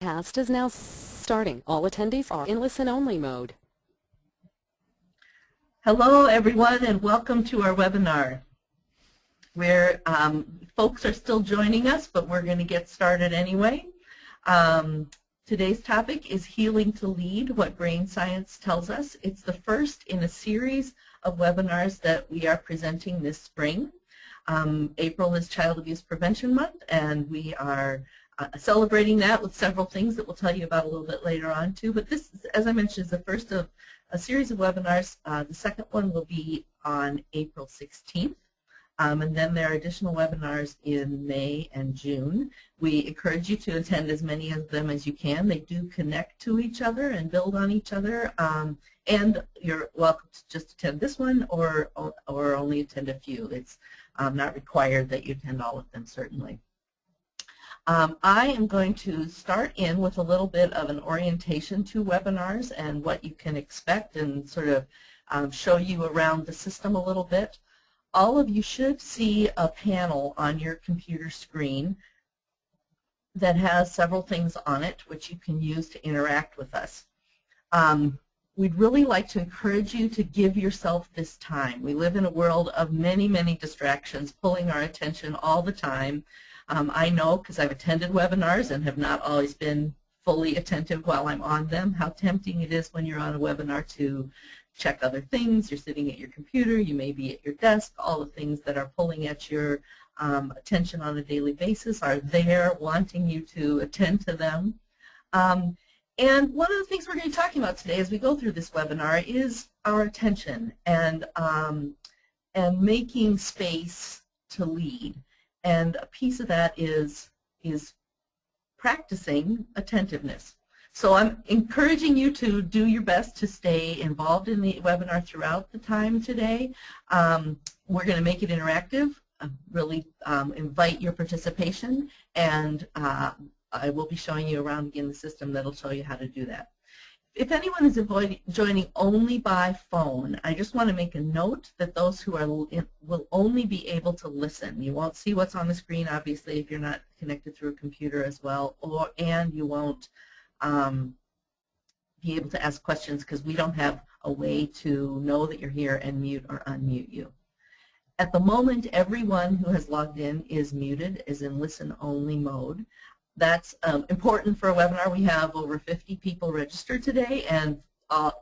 Cast is now starting. All attendees are in listen-only mode. Hello, everyone, and welcome to our webinar, where folks are still joining us, but we're going to get started anyway. Today's topic is Healing to Lead, What Brain Science Tells Us. It's the first in a series of webinars that we are presenting this spring. April is Child Abuse Prevention Month, and we are celebrating that with several things that we'll tell you about a little bit later on too. But this, as I mentioned, is the first of a series of webinars. The second one will be on April 16th. And then there are additional webinars in May and June. We encourage you to attend as many of them as you can. They do connect to each other and build on each other. And you're welcome to just attend this one or only attend a few. It's not required that you attend all of them, certainly. I am going to start in with a little bit of an orientation to webinars and what you can expect, and sort of show you around the system a little bit. All of you should see a panel on your computer screen that has several things on it which you can use to interact with us. We'd really like to encourage you to give yourself this time. We live in a world of many, many distractions pulling our attention all the time. I know, because I've attended webinars and have not always been fully attentive while I'm on them, how tempting it is when you're on a webinar to check other things. You're sitting at your computer, you may be at your desk. All the things that are pulling at your attention on a daily basis are there wanting you to attend to them. And one of the things we're going to be talking about today as we go through this webinar is our attention and making space to lead. And a piece of that is practicing attentiveness. So I'm encouraging you to do your best to stay involved in the webinar throughout the time today. We're going to make it interactive, really invite your participation, and I will be showing you around again the system that will show you how to do that. If anyone is joining only by phone, I just want to make a note that those who are will only be able to listen. You won't see what's on the screen, obviously, if you're not connected through a computer as well, and you won't be able to ask questions because we don't have a way to know that you're here and mute or unmute you. At the moment, everyone who has logged in is muted, is in listen-only mode. That's important for a webinar. We have over 50 people registered today, and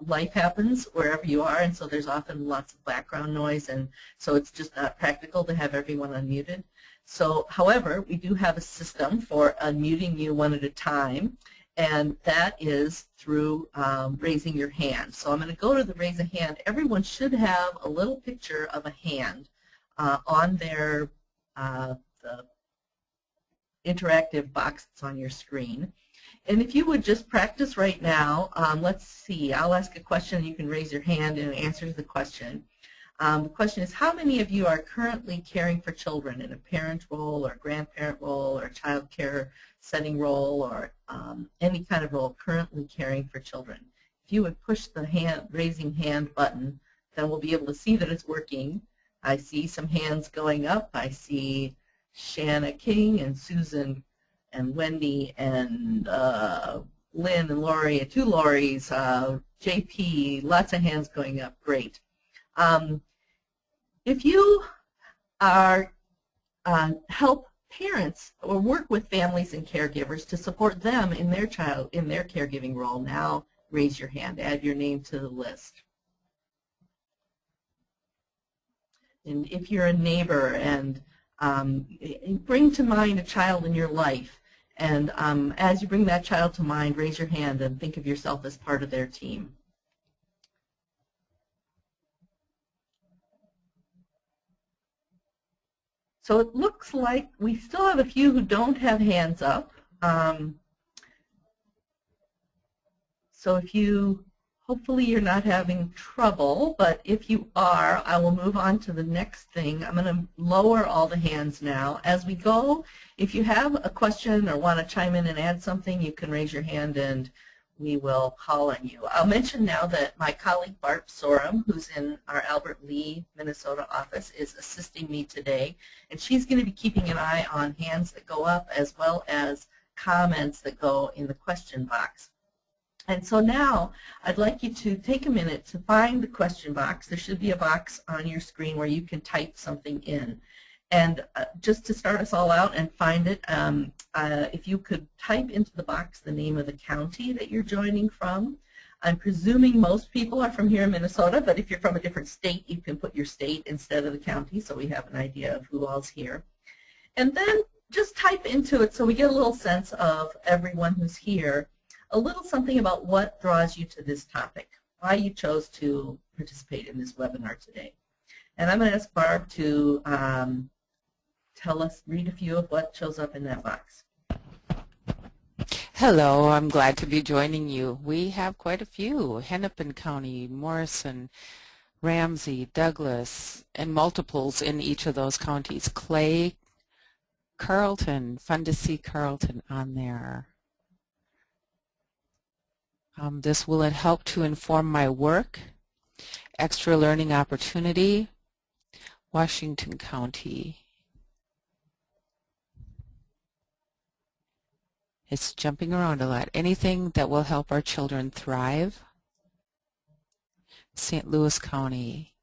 life happens wherever you are, and so there's often lots of background noise, and so it's just not practical to have everyone unmuted. So, however, we do have a system for unmuting you one at a time, and that is through raising your hand. So I'm going to go to the raise a hand. Everyone should have a little picture of a hand on their the interactive box that's on your screen. And if you would just practice right now, let's see, I'll ask a question, you can raise your hand and answer the question. The question is, how many of you are currently caring for children in a parent role or grandparent role or child care setting role or any kind of role currently caring for children? If you would push the raising hand button, then we'll be able to see that it's working. I see some hands going up. I see Shanna King and Susan and Wendy and Lynn and Lori, and two Loris, JP, lots of hands going up. Great. If you are help parents or work with families and caregivers to support them in their caregiving role, now raise your hand, add your name to the list. And if you're a neighbor and bring to mind a child in your life, and as you bring that child to mind, raise your hand and think of yourself as part of their team. So it looks like we still have a few who don't have hands up. So if you, hopefully you're not having trouble, but if you are, I will move on to the next thing. I'm going to lower all the hands now. As we go, if you have a question or want to chime in and add something, you can raise your hand and we will call on you. I'll mention now that my colleague Barb Sorum, who's in our Albert Lee, Minnesota office, is assisting me today, and she's going to be keeping an eye on hands that go up as well as comments that go in the question box. And so now I'd like you to take a minute to find the question box. There should be a box on your screen where you can type something in. And just to start us all out and find it, if you could type into the box the name of the county that you're joining from. I'm presuming most people are from here in Minnesota, but if you're from a different state, you can put your state instead of the county so we have an idea of who all's here. And then just type into it so we get a little sense of everyone who's here, a little something about what draws you to this topic, why you chose to participate in this webinar today. And I'm going to ask Barb to read a few of what shows up in that box. Hello, I'm glad to be joining you. We have quite a few: Hennepin County, Morrison, Ramsey, Douglas, and multiples in each of those counties. Clay, Carlton, fun to see Carlton on there. This will help to inform my work. Extra learning opportunity, Washington County. It's jumping around a lot. Anything that will help our children thrive. St. Louis County.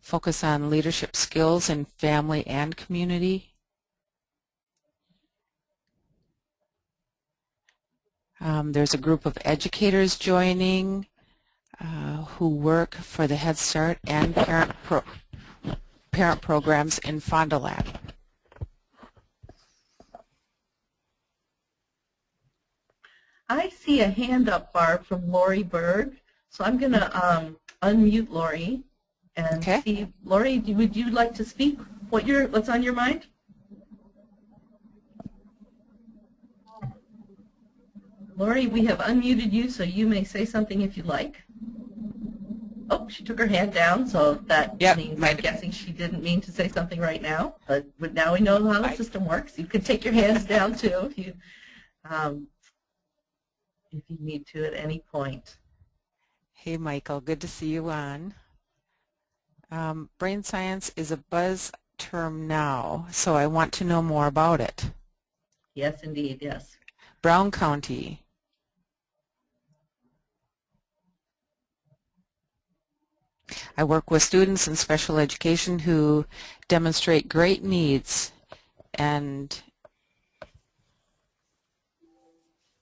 Focus on leadership skills in family and community. There's a group of educators joining who work for the Head Start and parent programs in Fond du Lac. I see a hand up, Barb, from Lori Berg, so I'm going to unmute Lori and see. Lori, would you like to speak? What's on your mind? Lori, we have unmuted you, so you may say something if you like. Oh, she took her hand down, so that means I'm guessing she didn't mean to say something right now. But now we know how the system works. You can take your hands down too if you need to at any point. Hey, Michael, good to see you on. Brain science is a buzz term now, so I want to know more about it. Yes, indeed, yes. Brown County. I work with students in special education who demonstrate great needs and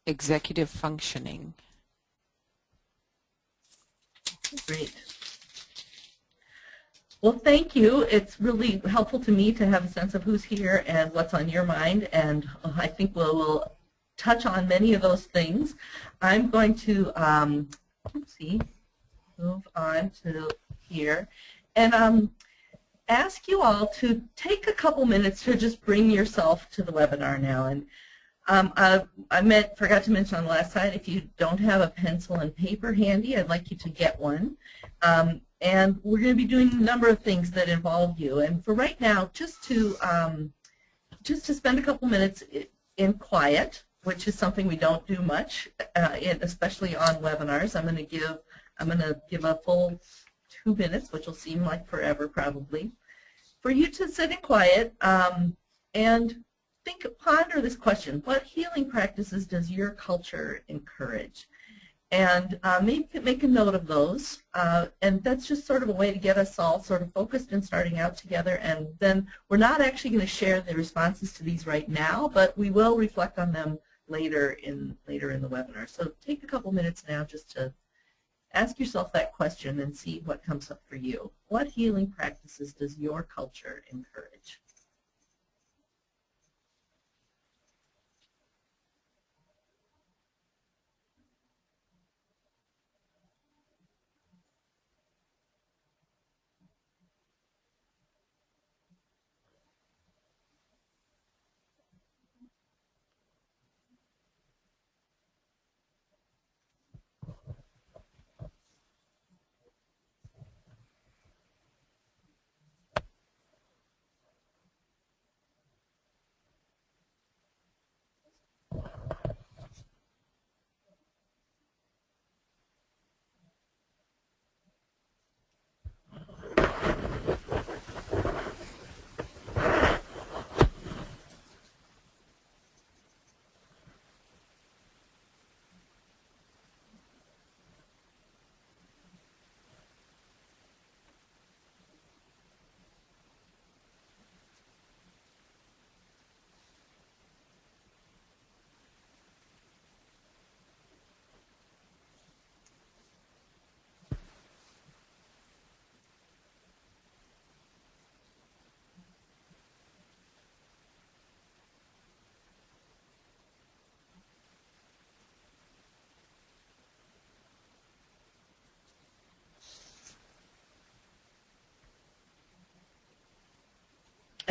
executive functioning. Great. Well, thank you. It's really helpful to me to have a sense of who's here and what's on your mind, and I think we'll touch on many of those things. I'm going to move on to here and ask you all to take a couple minutes to just bring yourself to the webinar now. And I forgot to mention on the last slide, if you don't have a pencil and paper handy, I'd like you to get one. And we're going to be doing a number of things that involve you. And for right now, just to spend a couple minutes in quiet, which is something we don't do much, especially on webinars. I'm going to give a full 2 minutes, which will seem like forever probably, for you to sit in quiet and ponder this question: what healing practices does your culture encourage? And maybe make a note of those. And that's just sort of a way to get us all sort of focused and starting out together. And then we're not actually going to share the responses to these right now, but we will reflect on them later in the webinar. So take a couple minutes now just to ask yourself that question and see what comes up for you. What healing practices does your culture encourage?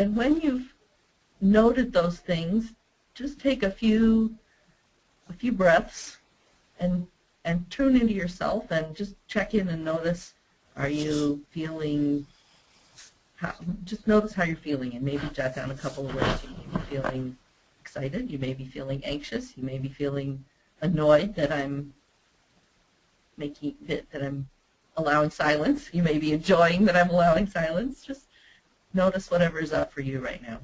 And when you've noted those things, just take a few breaths and tune into yourself and just check in and notice, are you feeling, just notice how you're feeling, and maybe jot down a couple of words. You may be feeling excited, you may be feeling anxious, you may be feeling annoyed that I'm allowing silence. You may be enjoying that I'm allowing silence. Just notice whatever is up for you right now.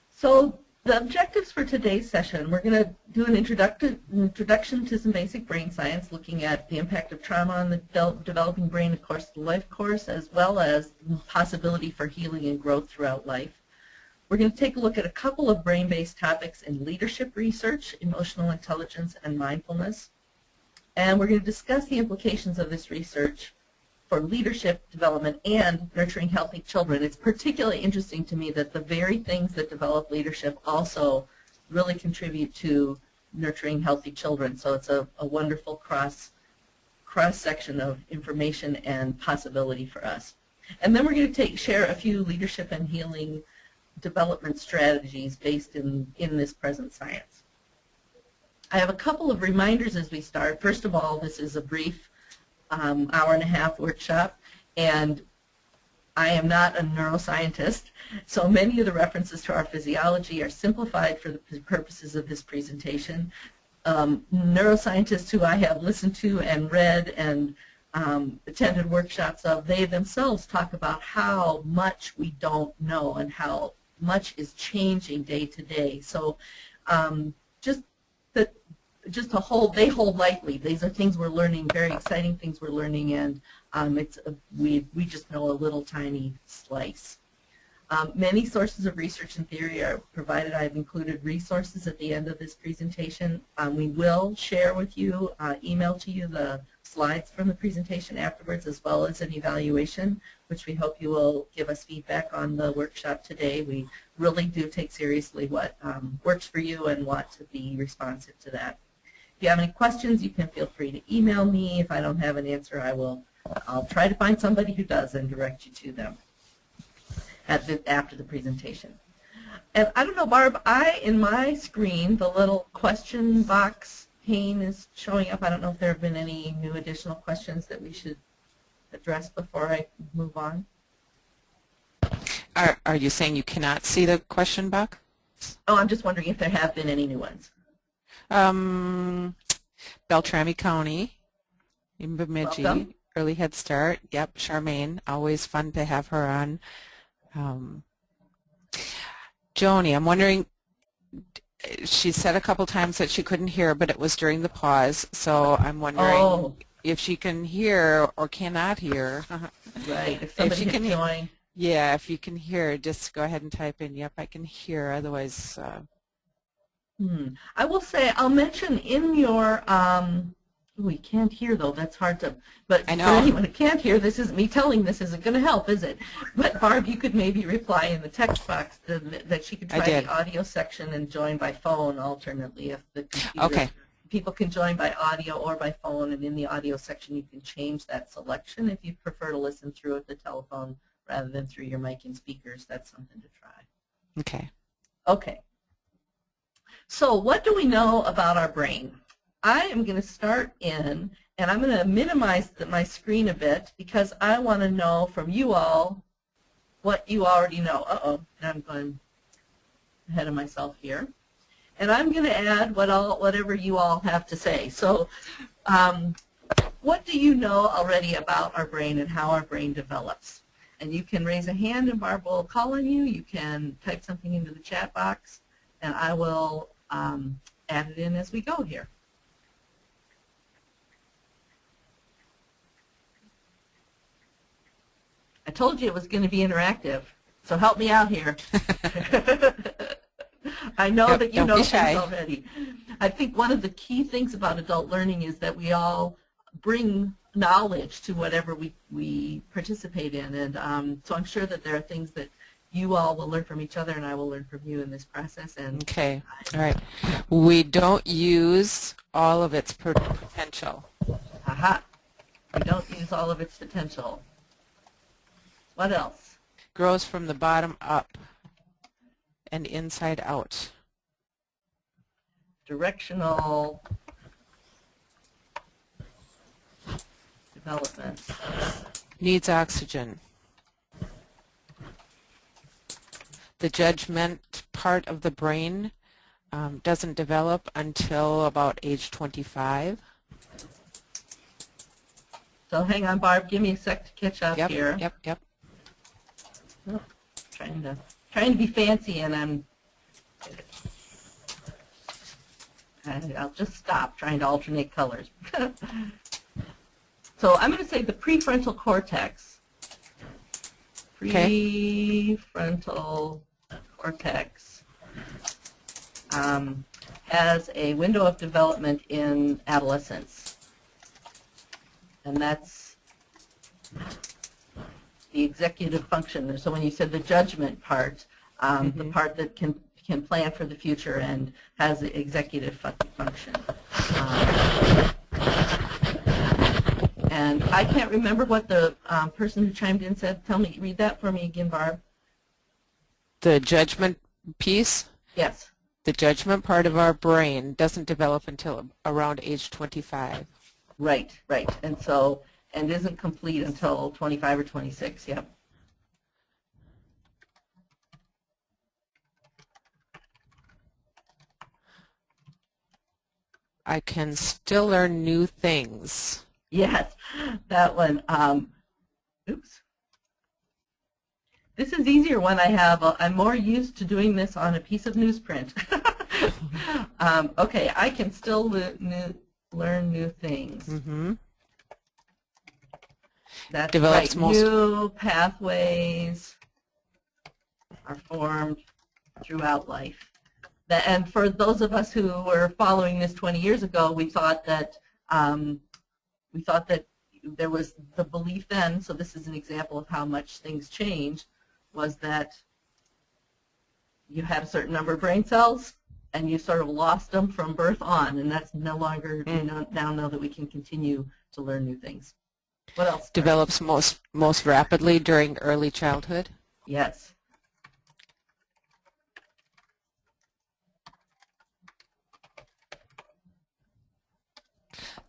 So the objectives for today's session, we're going to do an introduction to some basic brain science, looking at the impact of trauma on the developing brain, of course, the life course, as well as the possibility for healing and growth throughout life. We're going to take a look at a couple of brain-based topics in leadership research, emotional intelligence, and mindfulness. And we're going to discuss the implications of this research for leadership development and nurturing healthy children. It's particularly interesting to me that the very things that develop leadership also really contribute to nurturing healthy children. So it's a wonderful cross-section of information and possibility for us. And then we're going to share a few leadership and healing development strategies based in this present science. I have a couple of reminders as we start. First of all, this is a brief hour-and-a-half workshop, and I am not a neuroscientist, so many of the references to our physiology are simplified for the purposes of this presentation. Neuroscientists who I have listened to and read and attended workshops of, they themselves talk about how much we don't know and how much is changing day to day. So they hold lightly. These are things we're learning, very exciting things we're learning, and we just know a little tiny slice. Many sources of research and theory are provided. I've included resources at the end of this presentation. We will share with you, email to you the slides from the presentation afterwards, as well as an evaluation, which we hope you will give us feedback on the workshop today. We really do take seriously what works for you and want to be responsive to that. If you have any questions, you can feel free to email me. If I don't have an answer, I'll try to find somebody who does and direct you to them after the presentation. And I don't know, Barb, in my screen, the little question box pane is showing up. I don't know if there have been any new additional questions that we should address before I move on. Are you saying you cannot see the question box? Oh, I'm just wondering if there have been any new ones. Beltrami County, in Bemidji, Welcome. Early Head Start. Yep, Charmaine, always fun to have her on. Joni, I'm wondering, she said a couple times that she couldn't hear, but it was during the pause, so I'm wondering if she can hear or cannot hear. Right, if somebody can join. Yeah, if you can hear, just go ahead and type in, yep, I can hear, otherwise... I will say, I'll mention in your, we can't hear though, that's hard to, but I know. For anyone who can't hear, this is me telling this isn't going to help, is it? But Barb, you could maybe reply in the text box that she could try the audio section and join by phone alternately if the computer, people can join by audio or by phone, and in the audio section you can change that selection if you prefer to listen through the telephone rather than through your mic and speakers. That's something to try. Okay. Okay. So what do we know about our brain? I am going to start in, and I'm going to minimize my screen a bit because I want to know from you all what you already know. Uh-oh, now I'm going ahead of myself here. And I'm going to add whatever you all have to say. So what do you know already about our brain and how our brain develops? And you can raise a hand and Barb will call on you. You can type something into the chat box, and I will add it in as we go here. I told you it was going to be interactive, so help me out here. I know that you know things already. I think one of the key things about adult learning is that we all bring knowledge to whatever we participate in. And so I'm sure that there are things that you all will learn from each other and I will learn from you in this process. And Okay, all right. We don't use all of its potential. aha, we don't use all of its potential. What else? Grows from the bottom up and inside out. Directional development. Needs oxygen. The judgment part of the brain doesn't develop until about age 25. So hang on, Barb. Give me a sec to catch up Yep, here. yep. Oh, trying to be fancy, and I'll just stop trying to alternate colors. So I'm going to say the prefrontal cortex. Prefrontal cortex has a window of development in adolescence, and that's the executive function. So when you said the judgment part, the part that can plan for the future and has the executive function. And I can't remember what the person who chimed in said. Read that for me again, Barb. The judgment piece, Yes. the judgment part of our brain doesn't develop until around age 25. Right, right. And isn't complete until 25 or 26, yep. I can still learn new things. Yes, that one. Oops. This is easier when I'm more used to doing this on a piece of newsprint. Okay, I can still learn new things. Mm-hmm. That's Develops right. New pathways are formed throughout life. And for those of us who were following this 20 years ago, we thought that there was the belief then, so this is an example of how much things changed, was that you had a certain number of brain cells and you sort of lost them from birth on, and that's no longer, now know that we can continue to learn new things. What else? Develops most rapidly during early childhood. Yes.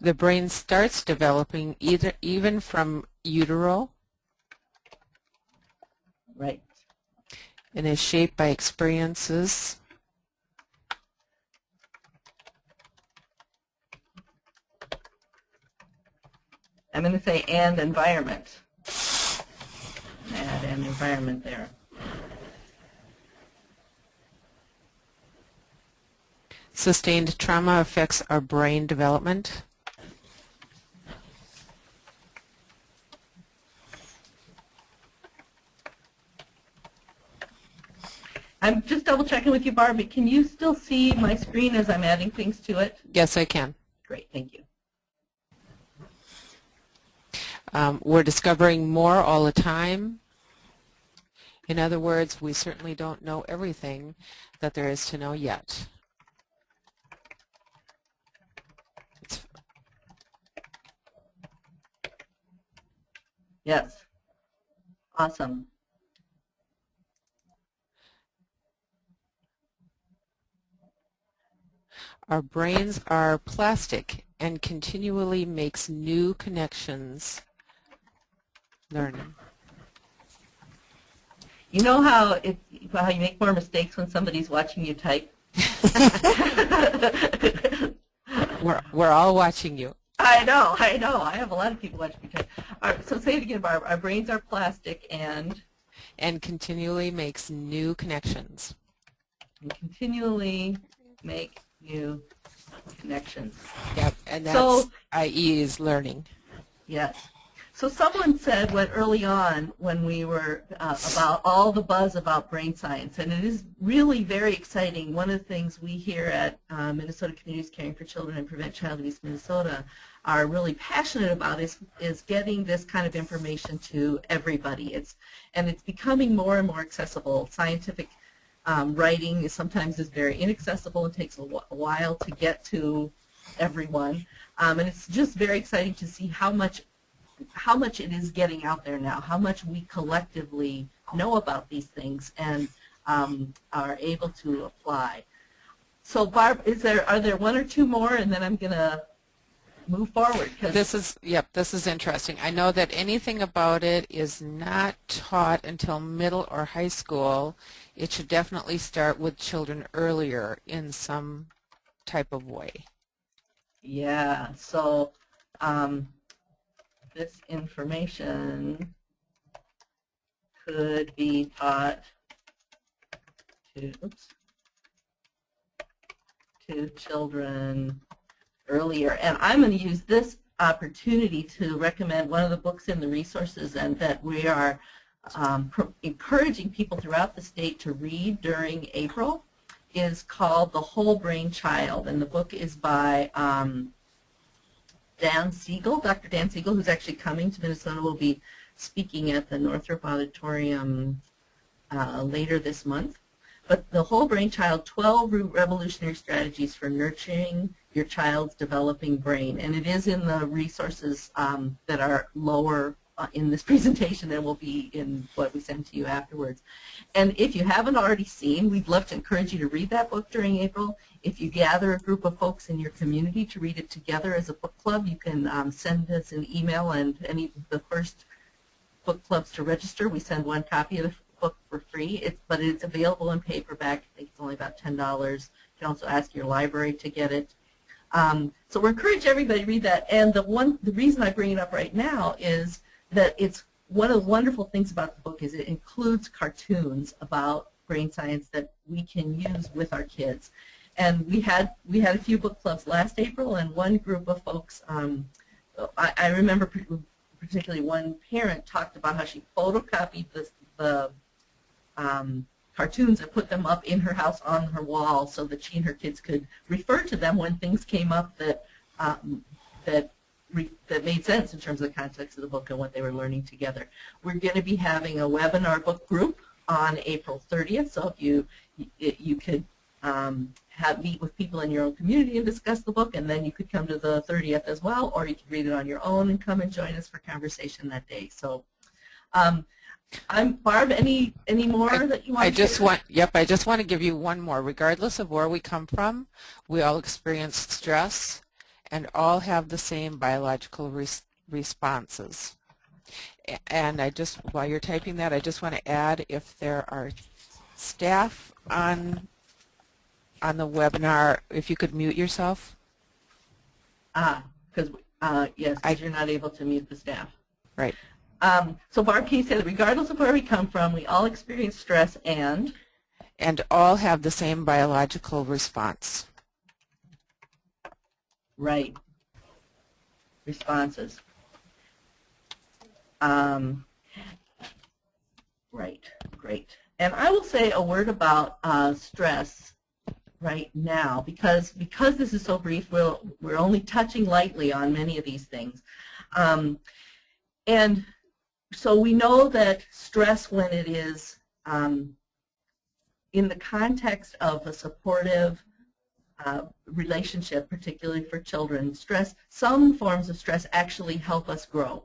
The brain starts developing even from utero. Right. And is shaped by experiences. I'm going to say and environment. Add an environment there. Sustained trauma affects our brain development. I'm just double checking with you, Barbie. Can you still see my screen as I'm adding things to it? Yes, I can. Great, thank you. We're discovering more all the time. In other words, we certainly don't know everything that there is to know yet. Yes. Awesome. Our brains are plastic and continually makes new connections. Learning. You know how you make more mistakes when somebody's watching you type? We're all watching you. I know. I have a lot of people watching me type. All right, so say it again, Barb. Our brains are plastic and continually makes new connections. And continually make new connections. Yep, and that's i.e. is learning. Yes. So someone said early on when we were about all the buzz about brain science, and it is really very exciting. One of the things we here at Minnesota Communities Caring for Children and Prevent Child Abuse Minnesota are really passionate about is getting this kind of information to everybody. It's becoming more and more accessible. Scientific writing is very inaccessible and takes a while to get to everyone. And it's just very exciting to see how much it is getting out there now, how much we collectively know about these things and are able to apply. So Barb, are there one or two more, and then I'm going to move forward? This is interesting. I know that anything about it is not taught until middle or high school. It should definitely start with children earlier in some type of way. Yeah, so this information could be taught to children earlier. And I'm going to use this opportunity to recommend one of the books in the resources and that we are encouraging people throughout the state to read during April is called The Whole Brain Child. And the book is by Dan Siegel, Dr. Dan Siegel, who's actually coming to Minnesota, will be speaking at the Northrop Auditorium later this month. But The Whole Brain Child, 12 Revolutionary Strategies for Nurturing Your Child's Developing Brain. And it is in the resources that are lower in this presentation and will be in what we send to you afterwards. And if you haven't already seen, we'd love to encourage you to read that book during April. If you gather a group of folks in your community to read it together as a book club, you can send us an email, and any of the first book clubs to register, we send one copy of the book for free, but it's available in paperback. I think it's only about $10. You can also ask your library to get it. So we encourage everybody to read that. And the reason I bring it up right now is that it's one of the wonderful things about the book is it includes cartoons about brain science that we can use with our kids. And we had a few book clubs last April, and one group of folks, I remember particularly one parent talked about how she photocopied the cartoons and put them up in her house on her wall so that she and her kids could refer to them when things came up that made sense in terms of the context of the book and what they were learning together. We're going to be having a webinar book group on April 30th, so if you could meet with people in your own community and discuss the book, and then you could come to the 30th as well, or you could read it on your own and come and join us for conversation that day. So, Barb, any more that you want to share? I just want to give you one more. Regardless of where we come from, we all experience stress and all have the same biological responses. And while you're typing that, I just want to add, if there are staff on the webinar, if you could mute yourself. Because you're not able to mute the staff. Right. So Barb, can you say that regardless of where we come from, we all experience stress and all have the same biological response. Right. Responses. Right. Great. And I will say a word about stress right now, because this is so brief, we're only touching lightly on many of these things. And so we know that stress, when it is in the context of a supportive relationship, particularly for children, some forms of stress actually help us grow.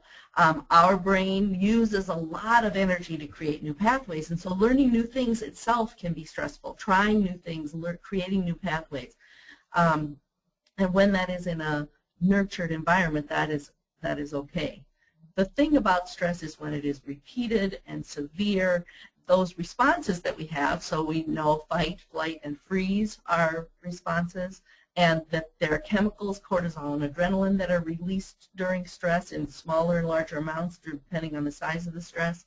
Our brain uses a lot of energy to create new pathways, and so learning new things itself can be stressful. Trying new things, creating new pathways. And when that is in a nurtured environment, that is okay. The thing about stress is when it is repeated and severe, those responses that we have, so we know fight, flight, and freeze are responses, and that there are chemicals, cortisol and adrenaline, that are released during stress in smaller and larger amounts depending on the size of the stress,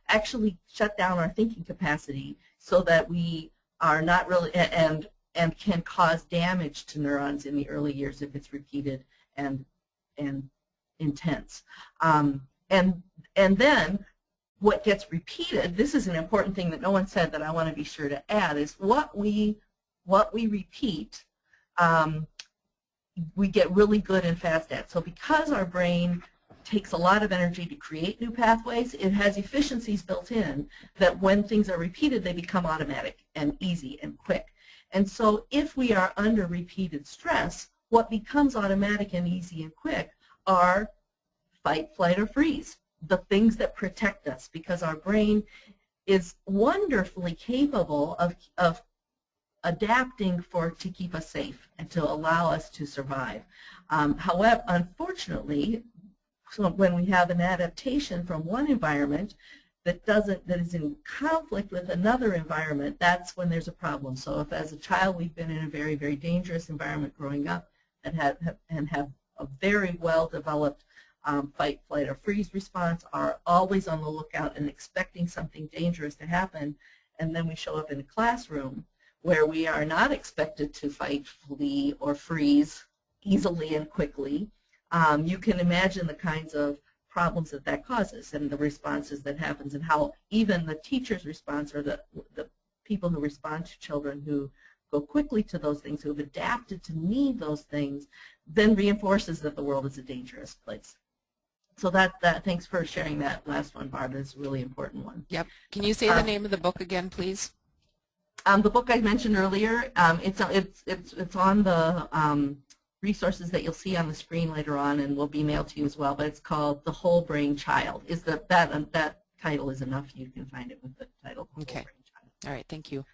actually shut down our thinking capacity so that we are not really, and can cause damage to neurons in the early years if it's repeated and intense. And then what gets repeated, this is an important thing that no one said that I want to be sure to add, is what we repeat we get really good and fast at. So because our brain takes a lot of energy to create new pathways, it has efficiencies built in that when things are repeated, they become automatic and easy and quick. And so if we are under repeated stress, what becomes automatic and easy and quick are fight, flight, or freeze, the things that protect us, because our brain is wonderfully capable of adapting to keep us safe and to allow us to survive. However, unfortunately, so when we have an adaptation from one environment that is in conflict with another environment, that's when there's a problem. So if as a child we've been in a very, very dangerous environment growing up and have a very well developed fight, flight, or freeze response, are always on the lookout and expecting something dangerous to happen, and then we show up in a classroom where we are not expected to fight, flee, or freeze easily and quickly, you can imagine the kinds of problems that that causes and the responses that happens, and how even the teacher's response, or the people who respond to children who go quickly to those things, who have adapted to need those things, then reinforces that the world is a dangerous place. So thanks for sharing that last one, Barb. It's a really important one. Yep. Can you say the name of the book again, please? The book I mentioned earlier, it's on the resources that you'll see on the screen later on, and will be mailed to you as well. But it's called The Whole Brain Child. That title is enough. You can find it with the title. Okay. Whole Brain Child. All right. Thank you.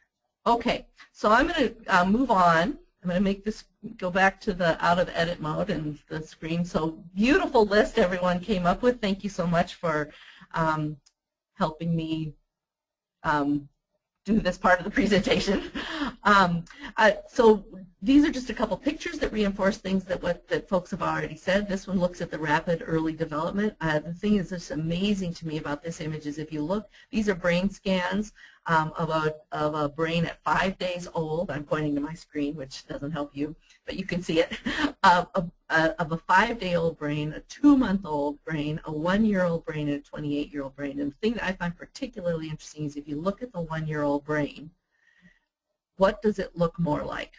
Okay. So I'm going to move on. I'm going to make this go back to the out of edit mode and the screen. So beautiful list everyone came up with. Thank you so much for helping me do this part of the presentation. So these are just a couple pictures that reinforce things that folks have already said. This one looks at the rapid early development. The thing that's amazing to me about this image is if you look, these are brain scans of a brain at 5 days old. I'm pointing to my screen, which doesn't help you, but you can see it, of a 5-day-old brain, a 2-month-old brain, a 1-year-old brain, and a 28-year-old brain. And the thing that I find particularly interesting is if you look at the 1-year-old brain, what does it look more like?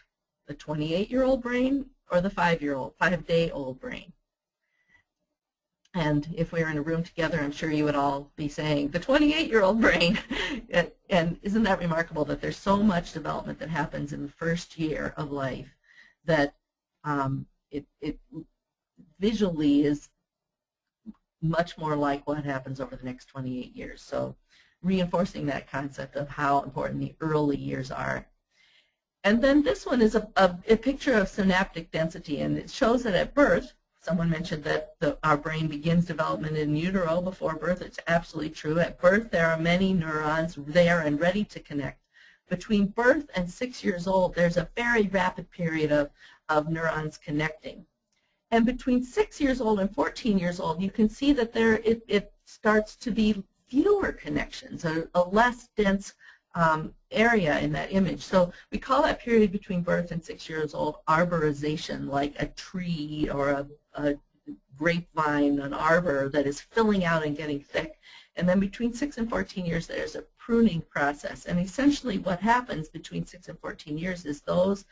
The 28-year-old brain or the 5-day-old brain? And if we were in a room together, I'm sure you would all be saying, the 28-year-old brain. And isn't that remarkable that there's so much development that happens in the first year of life that it visually is much more like what happens over the next 28 years. So reinforcing that concept of how important the early years are. And then this one is a picture of synaptic density, and it shows that at birth, someone mentioned that our brain begins development in utero before birth. It's absolutely true. At birth, there are many neurons there and ready to connect. Between birth and 6 years old, there's a very rapid period of neurons connecting. And between 6 years old and 14 years old, you can see that it starts to be fewer connections, a less dense area in that image. So we call that period between birth and 6 years old arborization, like a tree or a grapevine, an arbor that is filling out and getting thick. And then between 6 and 14 years, there's a pruning process. And essentially what happens between 6 and 14 years is those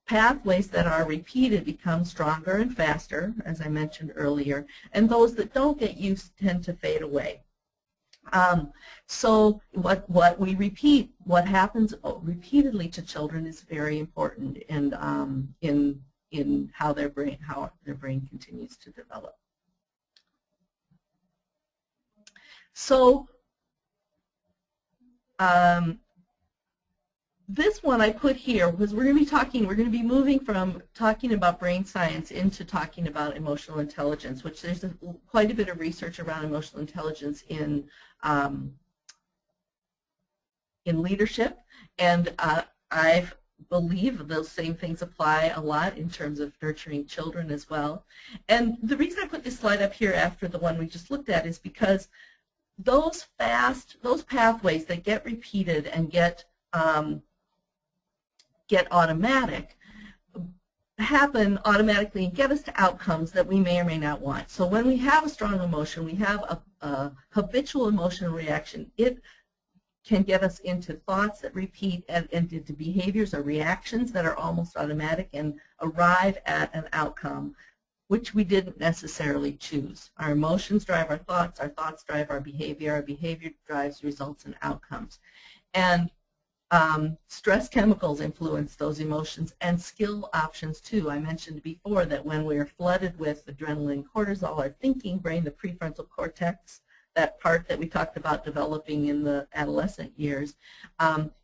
pathways that are repeated become stronger and faster, as I mentioned earlier, and those that don't get used tend to fade away. So what we repeat, what happens repeatedly to children is very important in how their brain continues to develop. So this one I put here because we're going to be moving from talking about brain science into talking about emotional intelligence, which there's quite a bit of research around emotional intelligence in leadership, and I believe those same things apply a lot in terms of nurturing children as well. And the reason I put this slide up here after the one we just looked at is because those pathways that get repeated and get automatic happen automatically and get us to outcomes that we may or may not want. So when we have a strong emotion, we have a habitual emotional reaction, it can get us into thoughts that repeat and into behaviors or reactions that are almost automatic and arrive at an outcome which we didn't necessarily choose. Our emotions drive our thoughts drive our behavior drives results and outcomes. And stress chemicals influence those emotions, and skill options too. I mentioned before that when we're flooded with adrenaline, cortisol, our thinking brain, the prefrontal cortex, that part that we talked about developing in the adolescent years,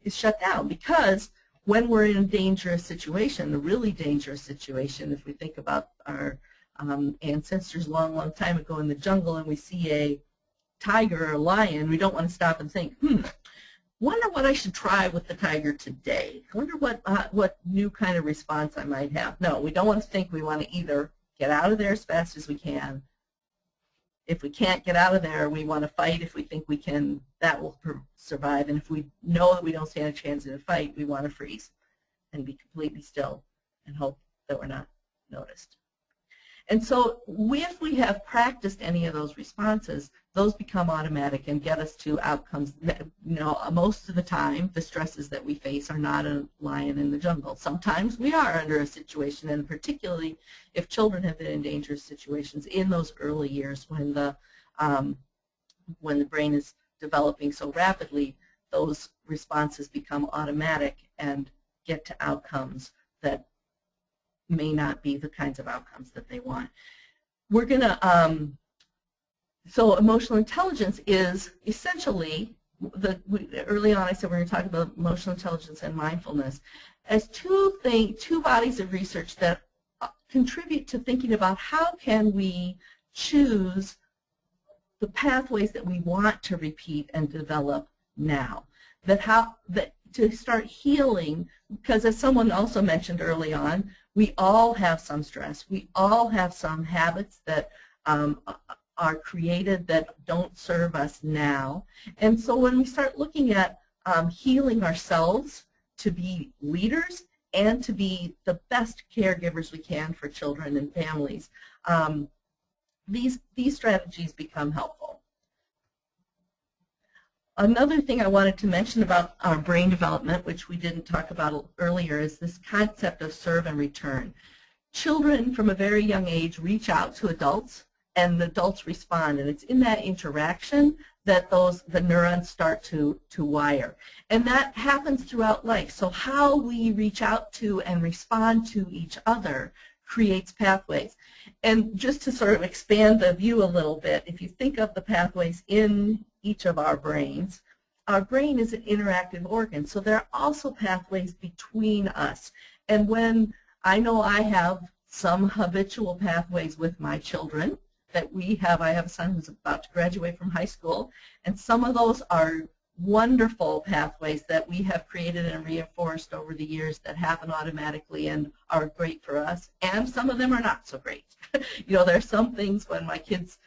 is shut down, because when we're in a dangerous situation, a really dangerous situation, if we think about our ancestors long time ago in the jungle and we see a tiger or a lion, we don't want to stop and think, wonder what I should try with the tiger today. I wonder what new kind of response I might have. No, we don't want to think. We want to either get out of there as fast as we can. If we can't get out of there, we want to fight. If we think we can, that will survive. And if we know that we don't stand a chance in a fight, we want to freeze and be completely still and hope that we're not noticed. And so if we have practiced any of those responses, those become automatic and get us to outcomes that, most of the time, the stresses that we face are not a lion in the jungle. Sometimes we are under a situation, and particularly if children have been in dangerous situations in those early years when the brain is developing so rapidly, those responses become automatic and get to outcomes that may not be the kinds of outcomes that they want. We're going to, so emotional intelligence is essentially, early on I said we're going to talk about emotional intelligence and mindfulness as two bodies of research that contribute to thinking about how can we choose the pathways that we want to repeat and develop now. To start healing, because as someone also mentioned early on, we all have some stress. We all have some habits that are created that don't serve us now. And so when we start looking at healing ourselves to be leaders and to be the best caregivers we can for children and families, these strategies become helpful. Another thing I wanted to mention about our brain development, which we didn't talk about earlier, is this concept of serve and return. Children from a very young age reach out to adults, and the adults respond, and it's in that interaction that the neurons start to wire. And that happens throughout life. So how we reach out to and respond to each other creates pathways. And just to sort of expand the view a little bit, if you think of the pathways in each of our brains, our brain is an interactive organ, so there are also pathways between us. And when I know I have some habitual pathways with my children that I have a son who's about to graduate from high school, and some of those are wonderful pathways that we have created and reinforced over the years that happen automatically and are great for us, and some of them are not so great. There's some things when my kids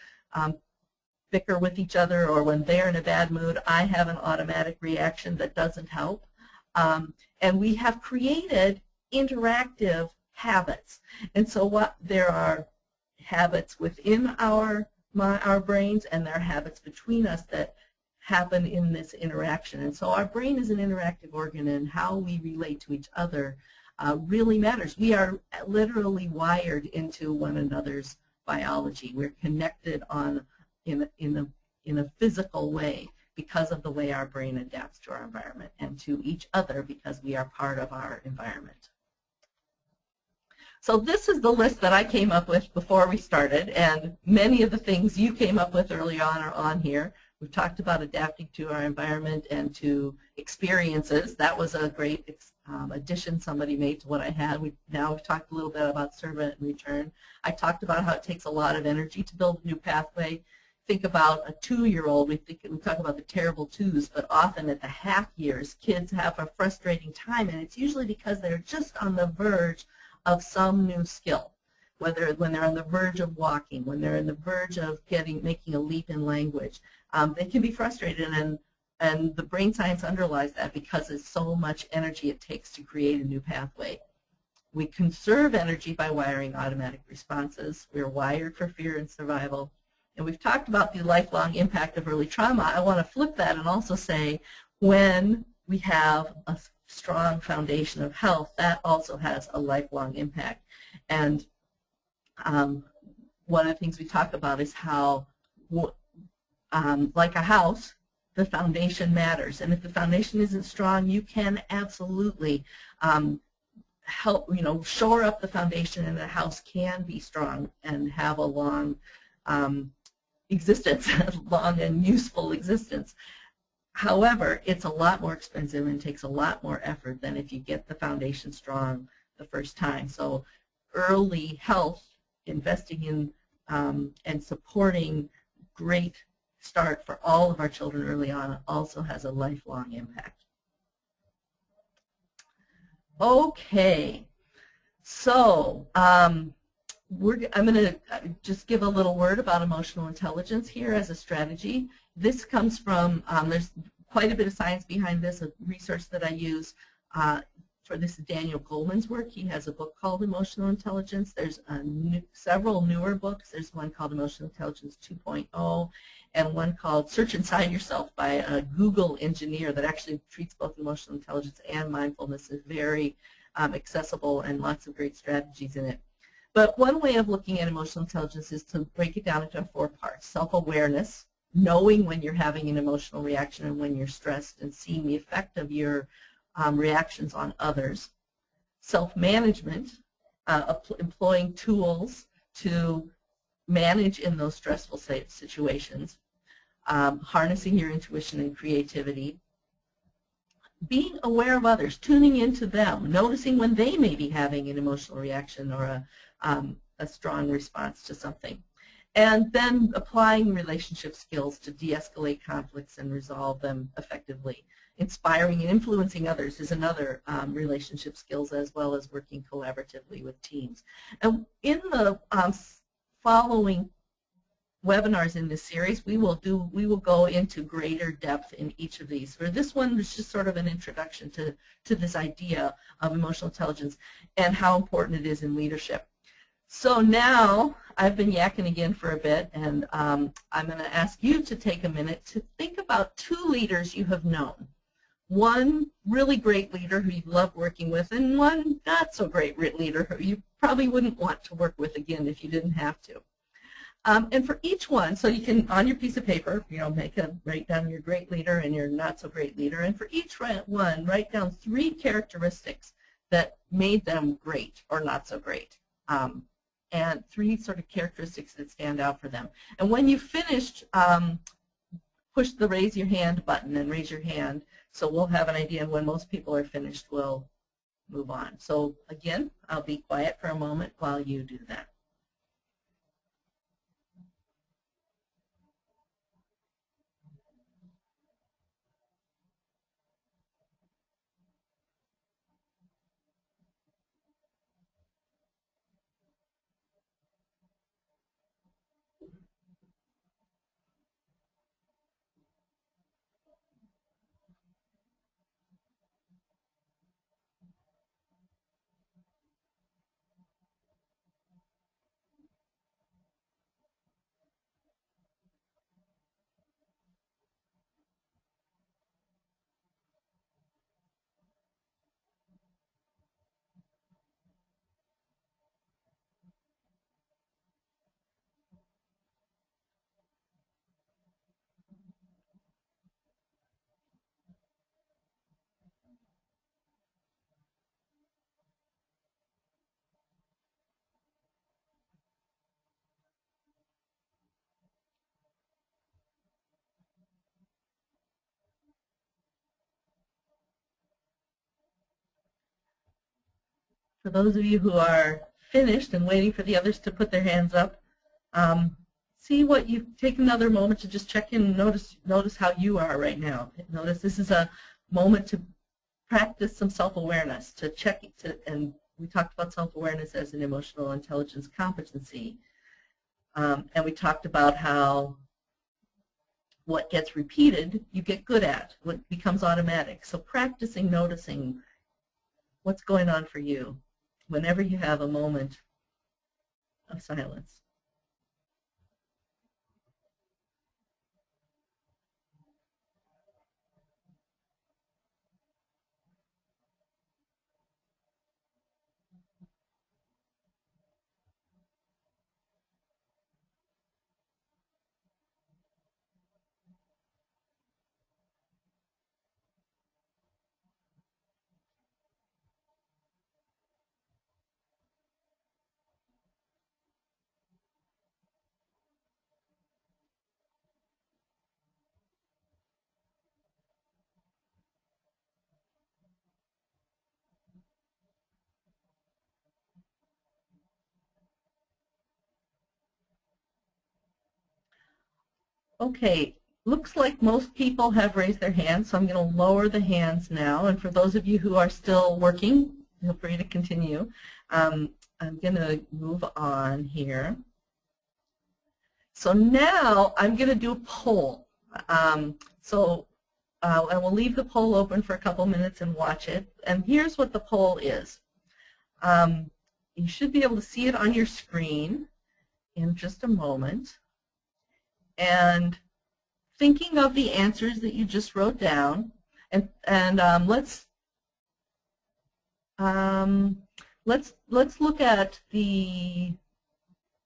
bicker with each other or when they're in a bad mood, I have an automatic reaction that doesn't help. And we have created interactive habits. And so there are habits within our brains, and there are habits between us that happen in this interaction. And so our brain is an interactive organ, and how we relate to each other really matters. We are literally wired into one another's biology. We're connected in a physical way because of the way our brain adapts to our environment and to each other because we are part of our environment. So this is the list that I came up with before we started, and many of the things you came up with early on are on here. We've talked about adapting to our environment and to experiences. That was a great addition somebody made to what I had. Now we've talked a little bit about serve and return. I talked about how it takes a lot of energy to build a new pathway. Think about a 2-year-old. We talk about the terrible twos, but often at the half years, kids have a frustrating time, and it's usually because they're just on the verge of some new skill, when they're on the verge of walking, when they're on the verge of making a leap in language. They can be frustrated, and the brain science underlies that because it's so much energy it takes to create a new pathway. We conserve energy by wiring automatic responses. We're wired for fear and survival. And we've talked about the lifelong impact of early trauma. I want to flip that and also say when we have a strong foundation of health, that also has a lifelong impact. And one of the things we talk about is how, like a house, the foundation matters. And if the foundation isn't strong, you can absolutely help, shore up the foundation, and the house can be strong and have a long existence, long and useful existence. However, it's a lot more expensive and takes a lot more effort than if you get the foundation strong the first time. So early health, investing in and supporting great start for all of our children early on also has a lifelong impact. Okay, so I'm going to just give a little word about emotional intelligence here as a strategy. This comes from, there's quite a bit of science behind this, a resource that I use for this is Daniel Goleman's work. He has a book called Emotional Intelligence. There's several newer books. There's one called Emotional Intelligence 2.0 and one called Search Inside Yourself by a Google engineer that actually treats both emotional intelligence and mindfulness. Is very accessible and lots of great strategies in it. But one way of looking at emotional intelligence is to break it down into 4 parts. Self-awareness, knowing when you're having an emotional reaction and when you're stressed and seeing the effect of your reactions on others. Self-management, employing tools to manage in those stressful situations. Harnessing your intuition and creativity. Being aware of others, tuning into them, noticing when they may be having an emotional reaction or a strong response to something. And then applying relationship skills to de-escalate conflicts and resolve them effectively. Inspiring and influencing others is another relationship skills, as well as working collaboratively with teams. And in the following webinars in this series, we will go into greater depth in each of these. For this one, it's just sort of an introduction to this idea of emotional intelligence and how important it is in leadership. So now I've been yakking again for a bit, and I'm going to ask you to take a minute to think about 2 leaders you have known. One really great leader who you love working with, and one not so great leader who you probably wouldn't want to work with again if you didn't have to. And for each one, so you can, on your piece of paper, write down your great leader and your not so great leader, and for each one, write down 3 characteristics that made them great or not so great. And 3 sort of characteristics that stand out for them. And when you've finished, push the raise your hand button and raise your hand, so we'll have an idea. And when most people are finished, we'll move on. So again, I'll be quiet for a moment while you do that. For those of you who are finished and waiting for the others to put their hands up, see what you take another moment to just check in and notice how you are right now. Notice this is a moment to practice some self-awareness, to check it, and we talked about self-awareness as an emotional intelligence competency. And we talked about how what gets repeated, you get good at, what becomes automatic. So practicing noticing what's going on for you whenever you have a moment of silence. Okay, looks like most people have raised their hands, so I'm going to lower the hands now. And for those of you who are still working, feel free to continue. I'm going to move on here. So now I'm going to do a poll. I will leave the poll open for a couple minutes and watch it. And here's what the poll is. You should be able to see it on your screen in just a moment. And thinking of the answers that you just wrote down, and let's look at the.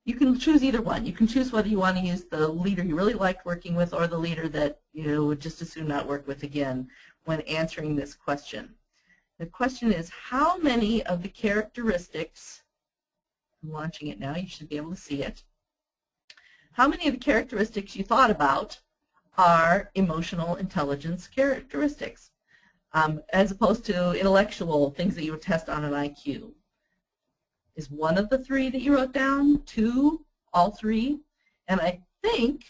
You can choose either one. You can choose whether you want to use the leader you really liked working with or the leader that you would just as soon not work with again when answering this question. The question is, how many of the characteristics, I'm launching it now, you should be able to see it, how many of the characteristics you thought about are emotional intelligence characteristics, as opposed to intellectual things that you would test on an IQ? Is one of the three that you wrote down, two, all three? And I think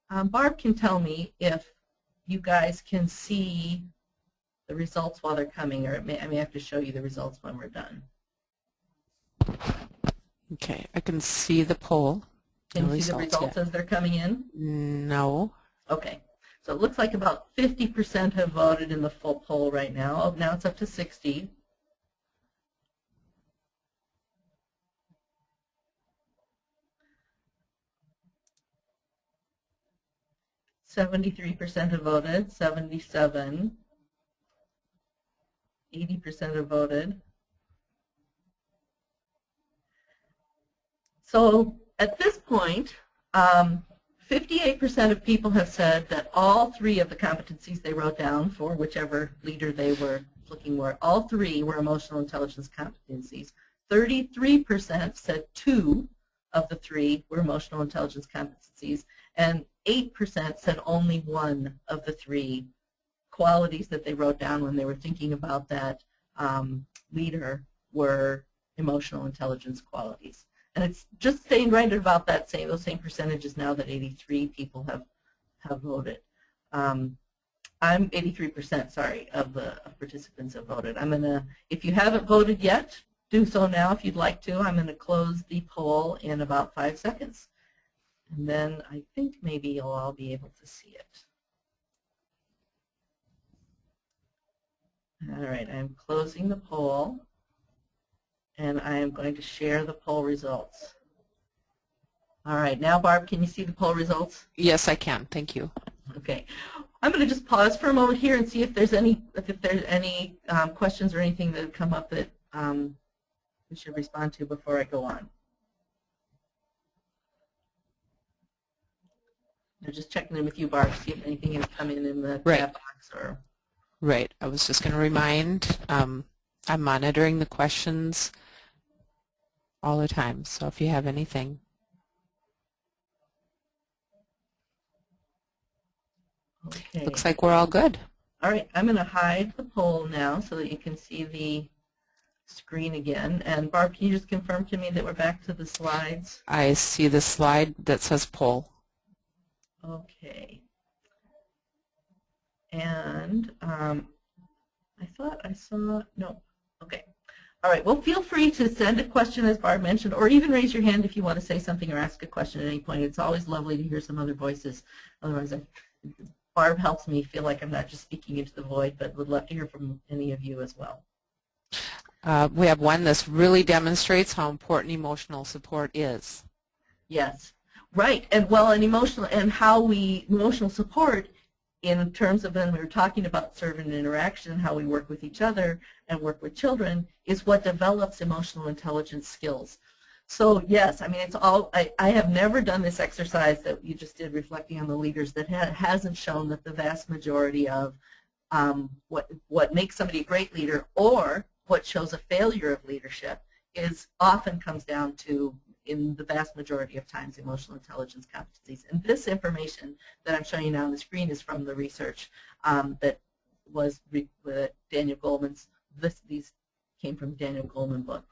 Barb can tell me if you guys can see the results while they're coming, or I may have to show you the results when we're done. Okay, I can see the poll. Can you see the results as they're coming in? No. Okay, so it looks like about 50% have voted in the full poll right now. Oh, now it's up to 60. %73% have voted, 77, 80% have voted. So at this point, 58% of people have said that all three of the competencies they wrote down for whichever leader they were looking for, all three were emotional intelligence competencies. 33% said two of the three were emotional intelligence competencies, and 8% said only one of the three qualities that they wrote down when they were thinking about that leader were emotional intelligence qualities. And it's just staying right at about that those same percentages now that 83 people have voted. I'm 83%, sorry, of the participants have voted. I'm gonna, if you haven't voted yet, do so now if you'd like to. I'm going to close the poll in about 5 seconds. And then I think maybe you'll all be able to see it. All right, I'm closing the poll. And I am going to share the poll results. All right, now Barb, can you see the poll results? Yes, I can. Thank you. Okay. I'm going to just pause for a moment here and see if there's any questions or anything that have come up that we should respond to before I go on. I'm just checking in with you, Barb, to see if anything has come in the chat box. Or. Right. I was just going to remind, I'm monitoring the questions all the time, so if you have anything. Okay. Looks like we're all good. All right. I'm going to hide the poll now so that you can see the screen again. And Barb, can you just confirm to me that we're back to the slides? I see the slide that says poll. Okay. And I thought I saw, no. Okay. All right. Well, feel free to send a question, as Barb mentioned, or even raise your hand if you want to say something or ask a question at any point. It's always lovely to hear some other voices. Otherwise, Barb helps me feel like I'm not just speaking into the void, but would love to hear from any of you as well. We have one that really demonstrates how important emotional support is. Yes, right. And well, and emotional support in terms of when we were talking about servant interaction, how we work with each other and work with children, is what develops emotional intelligence skills. So yes, I mean, it's all, I have never done this exercise that you just did reflecting on the leaders that hasn't shown that the vast majority of what makes somebody a great leader or what shows a failure of leadership is often comes down to, in the vast majority of times, emotional intelligence competencies. And this information that I'm showing you now on the screen is from the research that was Daniel Goleman's, these came from Daniel Goleman book.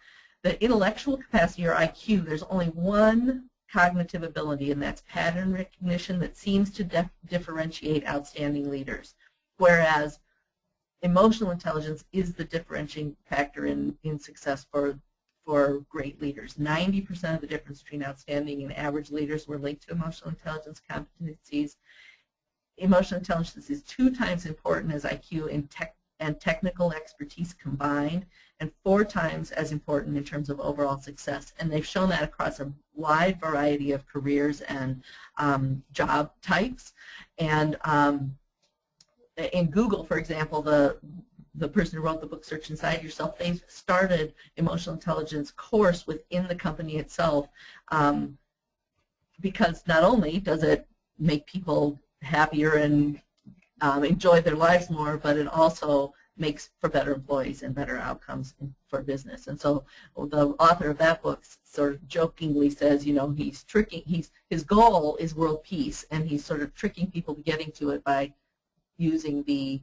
The intellectual capacity, or IQ, there's only one cognitive ability, and that's pattern recognition that seems to differentiate outstanding leaders, whereas emotional intelligence is the differentiating factor in success for great leaders. 90% of the difference between outstanding and average leaders were linked to emotional intelligence competencies. Emotional intelligence is 2 times important as IQ and technical expertise combined, and 4 times as important in terms of overall success. And they've shown that across a wide variety of careers and job types. And in Google, for example, the person who wrote the book Search Inside Yourself, they've started emotional intelligence course within the company itself, because not only does it make people happier and enjoy their lives more, but it also makes for better employees and better outcomes for business. And so the author of that book sort of jokingly says, you know, his goal is world peace, and he's sort of tricking people to getting to it by using the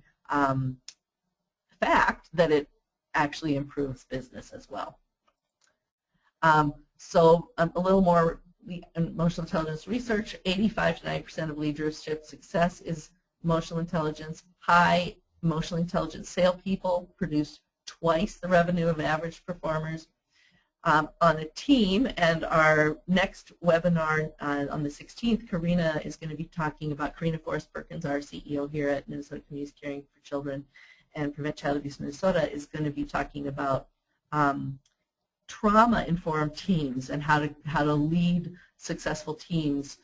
fact that it actually improves business as well. So a little more emotional intelligence research. 85 to 90% of leadership success is emotional intelligence. High emotional intelligence salespeople produce twice the revenue of average performers. On a team, and our next webinar on the 16th, Karina is going to be talking about, Karina Forrest Perkins, our CEO here at Minnesota Communities Caring for Children and Prevent Child Abuse Minnesota, is going to be talking about trauma-informed teams and how to lead successful teams.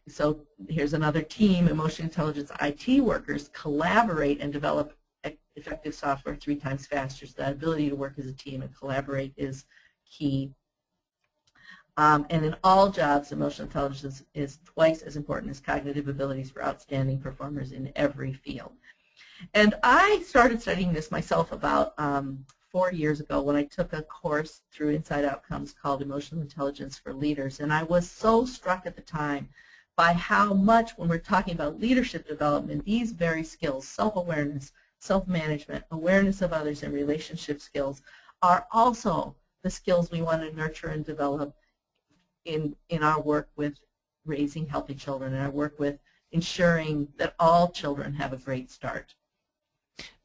So here's another team. Emotional intelligence IT workers collaborate and develop effective software 3 times faster. So that ability to work as a team and collaborate is key. And in all jobs, emotional intelligence is twice as important as cognitive abilities for outstanding performers in every field. And I started studying this myself about 4 years ago when I took a course through Inside Outcomes called Emotional Intelligence for Leaders. And I was so struck at the time by how much, when we're talking about leadership development, these very skills, self-awareness, self-management, awareness of others, and relationship skills are also the skills we want to nurture and develop in our work with raising healthy children and our work with ensuring that all children have a great start.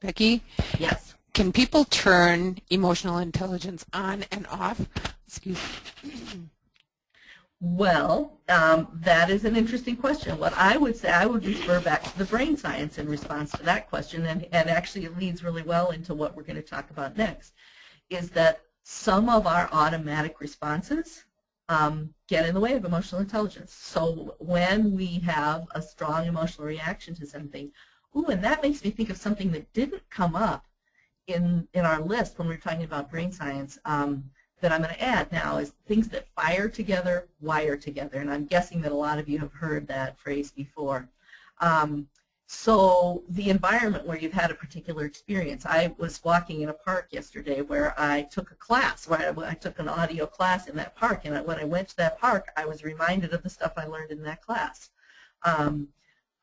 Becky? Yes. Can people turn emotional intelligence on and off? Excuse me. Well, that is an interesting question. What I would say, I would refer back to the brain science in response to that question, and actually it leads really well into what we're going to talk about next, is that some of our automatic responses get in the way of emotional intelligence. So when we have a strong emotional reaction to something, ooh, and that makes me think of something that didn't come up in our list when we were talking about brain science, that I'm going to add now, is things that fire together, wire together. And I'm guessing that a lot of you have heard that phrase before. So the environment where you've had a particular experience. I was walking in a park yesterday where I took a class, where I took an audio class in that park. And when I went to that park, I was reminded of the stuff I learned in that class.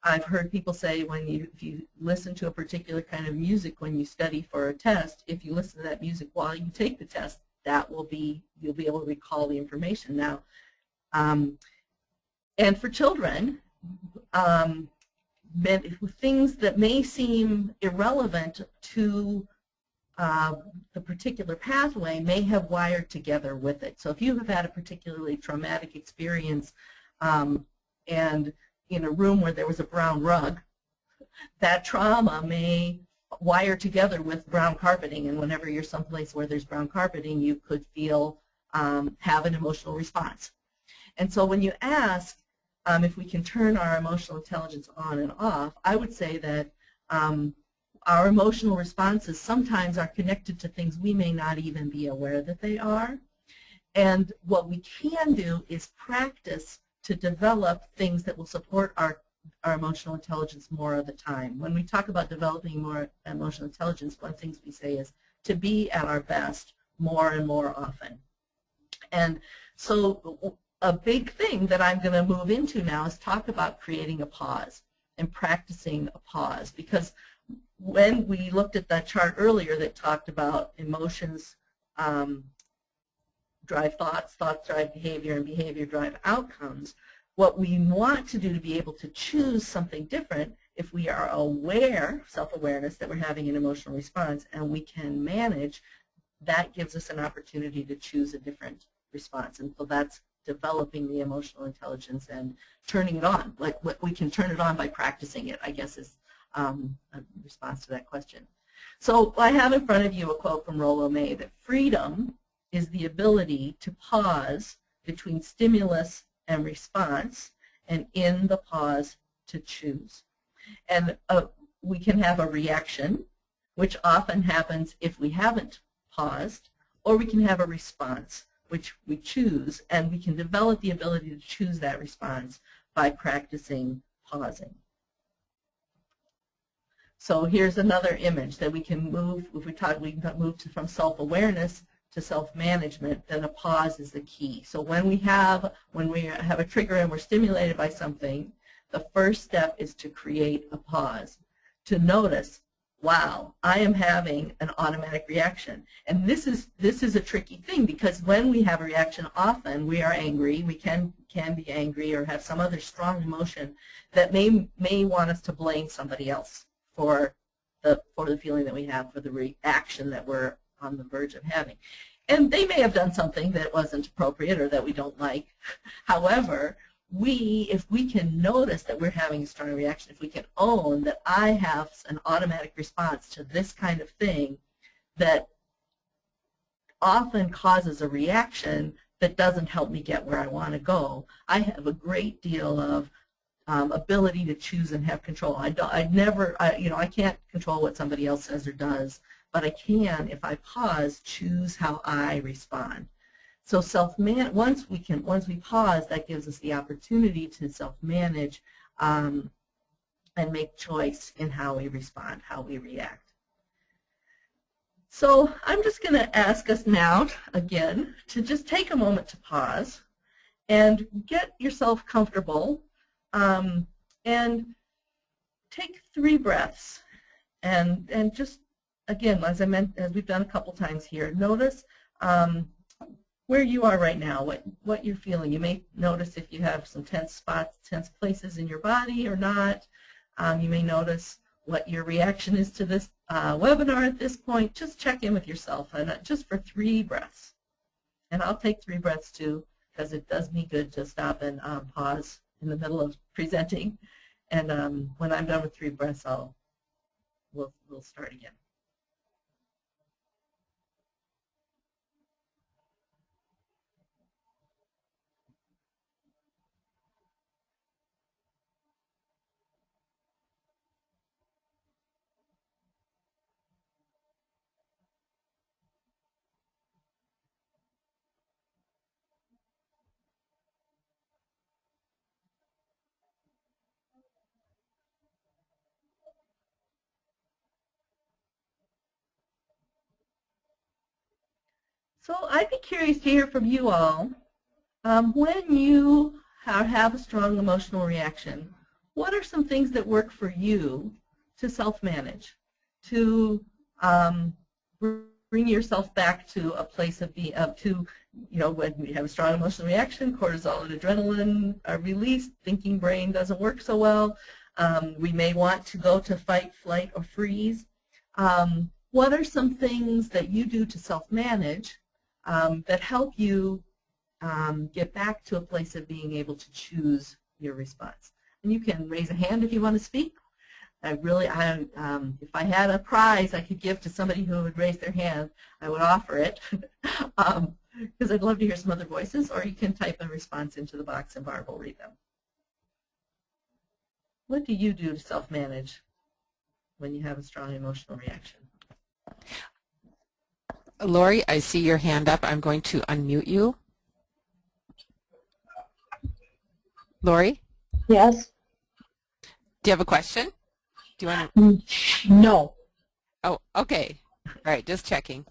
I've heard people say if you listen to a particular kind of music when you study for a test, if you listen to that music while you take the test, you'll be able to recall the information. Now, and for children, things that may seem irrelevant to the particular pathway may have wired together with it. So if you have had a particularly traumatic experience and in a room where there was a brown rug, that trauma may wire together with brown carpeting, and whenever you're someplace where there's brown carpeting, you could have an emotional response. And so when you ask if we can turn our emotional intelligence on and off, I would say that our emotional responses sometimes are connected to things we may not even be aware that they are. And what we can do is practice to develop things that will support our emotional intelligence more of the time. When we talk about developing more emotional intelligence, one of the things we say is to be at our best more and more often. And so a big thing that I'm going to move into now is talk about creating a pause and practicing a pause. Because when we looked at that chart earlier that talked about emotions drive thoughts, thoughts drive behavior, and behavior drive outcomes. What we want to do to be able to choose something different, if we are aware, self-awareness, that we're having an emotional response and we can manage, that gives us an opportunity to choose a different response. And so that's developing the emotional intelligence and turning it on. Like we can turn it on by practicing it, I guess, is a response to that question. So I have in front of you a quote from Rollo May that freedom is the ability to pause between stimulus and response, and in the pause to choose. And we can have a reaction, which often happens if we haven't paused, or we can have a response, which we choose, and we can develop the ability to choose that response by practicing pausing. So here's another image that we can move. If we can move from self-awareness to self-management, then a pause is the key. So when we have a trigger and we're stimulated by something, the first step is to create a pause, to notice, wow, I am having an automatic reaction. And this is a tricky thing, because when we have a reaction, often we are angry. We can be angry or have some other strong emotion that may want us to blame somebody else for the feeling that we have, for the reaction that we're on the verge of having. And they may have done something that wasn't appropriate or that we don't like. However, if we can notice that we're having a strong reaction, if we can own that I have an automatic response to this kind of thing that often causes a reaction that doesn't help me get where I want to go, I have a great deal of ability to choose and have control. I can't control what somebody else says or does, but I can, if I pause, choose how I respond. So once we pause, that gives us the opportunity to self-manage and make choice in how we respond, how we react. So I'm just going to ask us now, again, to just take a moment to pause and get yourself comfortable and take 3 breaths. And just, again, as we've done a couple times here, notice where you are right now, what you're feeling. You may notice if you have some tense spots, tense places in your body or not. You may notice what your reaction is to this webinar at this point. Just check in with yourself, and just for 3 breaths. And I'll take 3 breaths too, because it does me good to stop and pause in the middle of presenting. And when I'm done with 3 breaths, we'll start again. So I'd be curious to hear from you all. When you have a strong emotional reaction, what are some things that work for you to self-manage, to bring yourself back to a place of when you have a strong emotional reaction, cortisol and adrenaline are released, thinking brain doesn't work so well. We may want to go to fight, flight, or freeze. What are some things that you do to self-manage that help you get back to a place of being able to choose your response? And you can raise a hand if you want to speak. If I had a prize I could give to somebody who would raise their hand, I would offer it, because I'd love to hear some other voices, or you can type a response into the box and Barb will read them. What do you do to self-manage when you have a strong emotional reaction? Lori, I see your hand up. I'm going to unmute you. Lori? Yes. Do you have a question? Do you want to? No. Oh, okay. All right, just checking.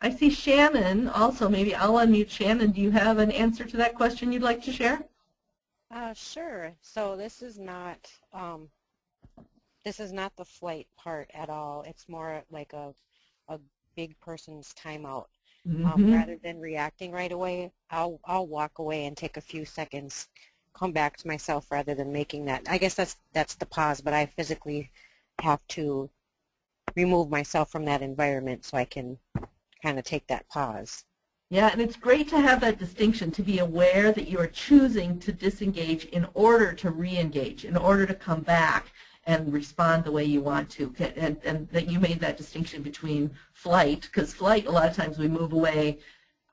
I see Shannon also. Maybe I'll unmute Shannon. Do you have an answer to that question you'd like to share? Sure. So this is not the flight part at all. It's more like a big person's timeout. rather than reacting right away. I'll walk away and take a few seconds, come back to myself rather than making that. I guess that's the pause, but I physically have to remove myself from that environment so I can kind of take that pause. Yeah, and it's great to have that distinction, to be aware that you are choosing to disengage in order to re-engage, in order to come back and respond the way you want to, and that you made that distinction between flight, because flight, a lot of times we move away,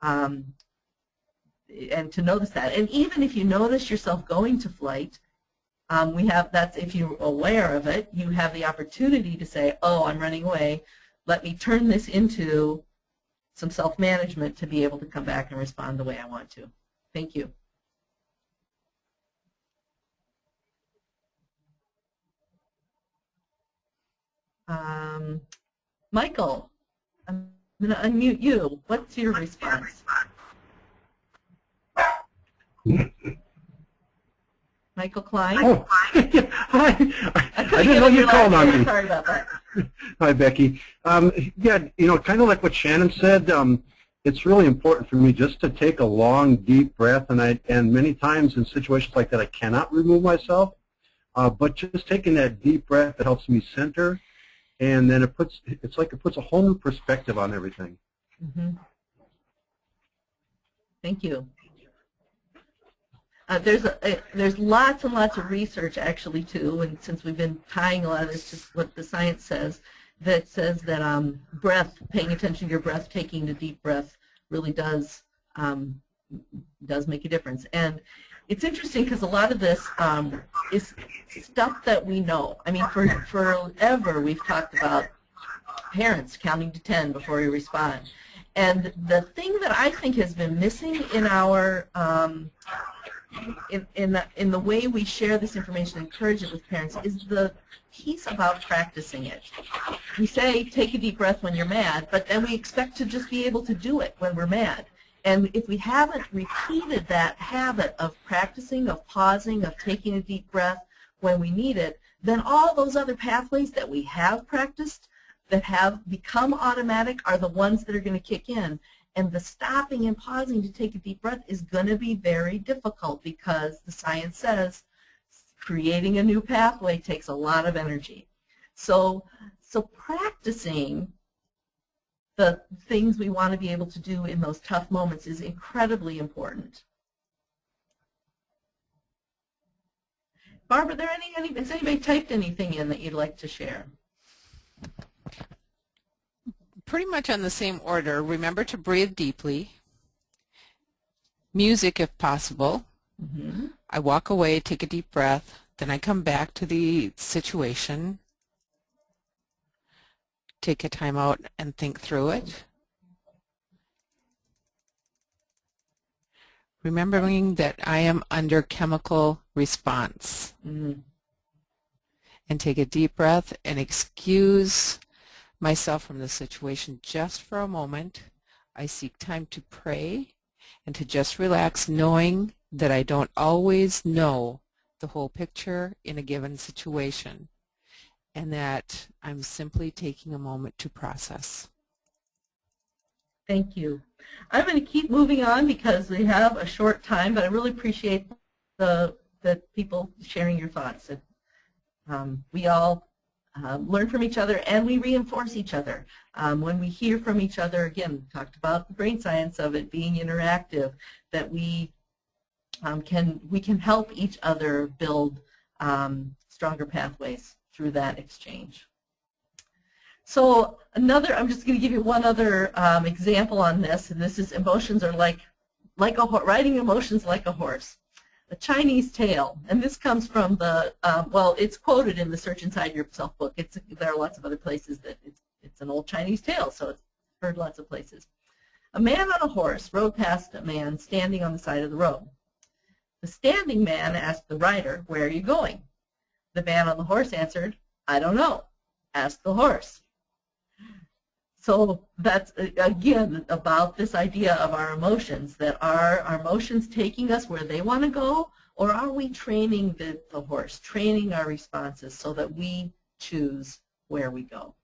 and to notice that. And even if you notice yourself going to flight, that's if you're aware of it, you have the opportunity to say, oh, I'm running away, let me turn this into some self-management to be able to come back and respond the way I want to. Thank you. Michael, I'm going to unmute you. What's your response? Michael Klein? Oh, hi. I didn't know you called on me. Sorry about that. Hi, Becky. Yeah, kind of like what Shannon said, it's really important for me just to take a long, deep breath, and many times in situations like that I cannot remove myself, but just taking that deep breath, it helps me center, and then it's like it puts a whole new perspective on everything. Mm-hmm. Thank you. There's lots and lots of research actually too, and since we've been tying a lot of this to what the science says that breath, paying attention to your breath, taking the deep breath really does make a difference. And it's interesting because a lot of this is stuff that we know. I mean, forever we've talked about parents counting to 10 before you respond. And the thing that I think has been missing in our in the way we share this information and encourage it with parents is the piece about practicing it. We say take a deep breath when you're mad, but then we expect to just be able to do it when we're mad. And if we haven't repeated that habit of practicing, of pausing, of taking a deep breath when we need it, then all those other pathways that we have practiced that have become automatic are the ones that are going to kick in. And the stopping and pausing to take a deep breath is going to be very difficult because the science says creating a new pathway takes a lot of energy. So practicing the things we want to be able to do in those tough moments is incredibly important. Barbara, has anybody typed anything in that you'd like to share? Pretty much on the same order. Remember to breathe deeply. Music if possible. Mm-hmm. I walk away, take a deep breath, then I come back to the situation, take a time out and think through it. Remembering that I am under chemical response. Mm-hmm. And take a deep breath and excuse myself from the situation just for a moment. I seek time to pray and to just relax, knowing that I don't always know the whole picture in a given situation, and that I'm simply taking a moment to process. Thank you. I'm going to keep moving on because we have a short time, but I really appreciate the people sharing your thoughts. We all learn from each other and we reinforce each other. When we hear from each other, again, talked about the brain science of it being interactive, that we can help each other build stronger pathways through that exchange. So I'm just going to give you one other example on this, and this is emotions are like a riding emotions like a horse. The Chinese tale, and this comes from the, well, it's quoted in the Search Inside Yourself book. There are lots of other places that it's an old Chinese tale, so it's heard lots of places. A man on a horse rode past a man standing on the side of the road. The standing man asked the rider, "Where are you going?" The man on the horse answered, "I don't know. Ask the horse." So that's, again, about this idea of our emotions, that are our emotions taking us where they want to go, or are we training the horse, training our responses so that we choose where we go?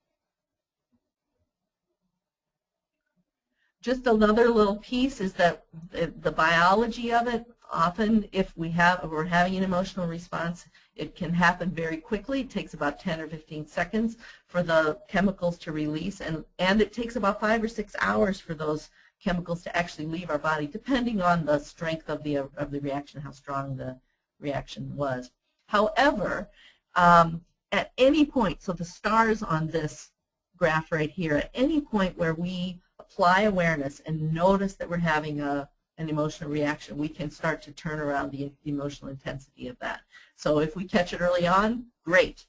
just another little piece is that the biology of it, often if we're having an emotional response, it can happen very quickly. It takes about 10 or 15 seconds for the chemicals to release, and it takes about 5 or 6 hours for those chemicals to actually leave our body, depending on the strength of the reaction, how strong the reaction was. However, at any point, so the stars on this graph right here, at any point where we apply awareness and notice that we're having an emotional reaction, we can start to turn around the emotional intensity of that. So if we catch it early on, great.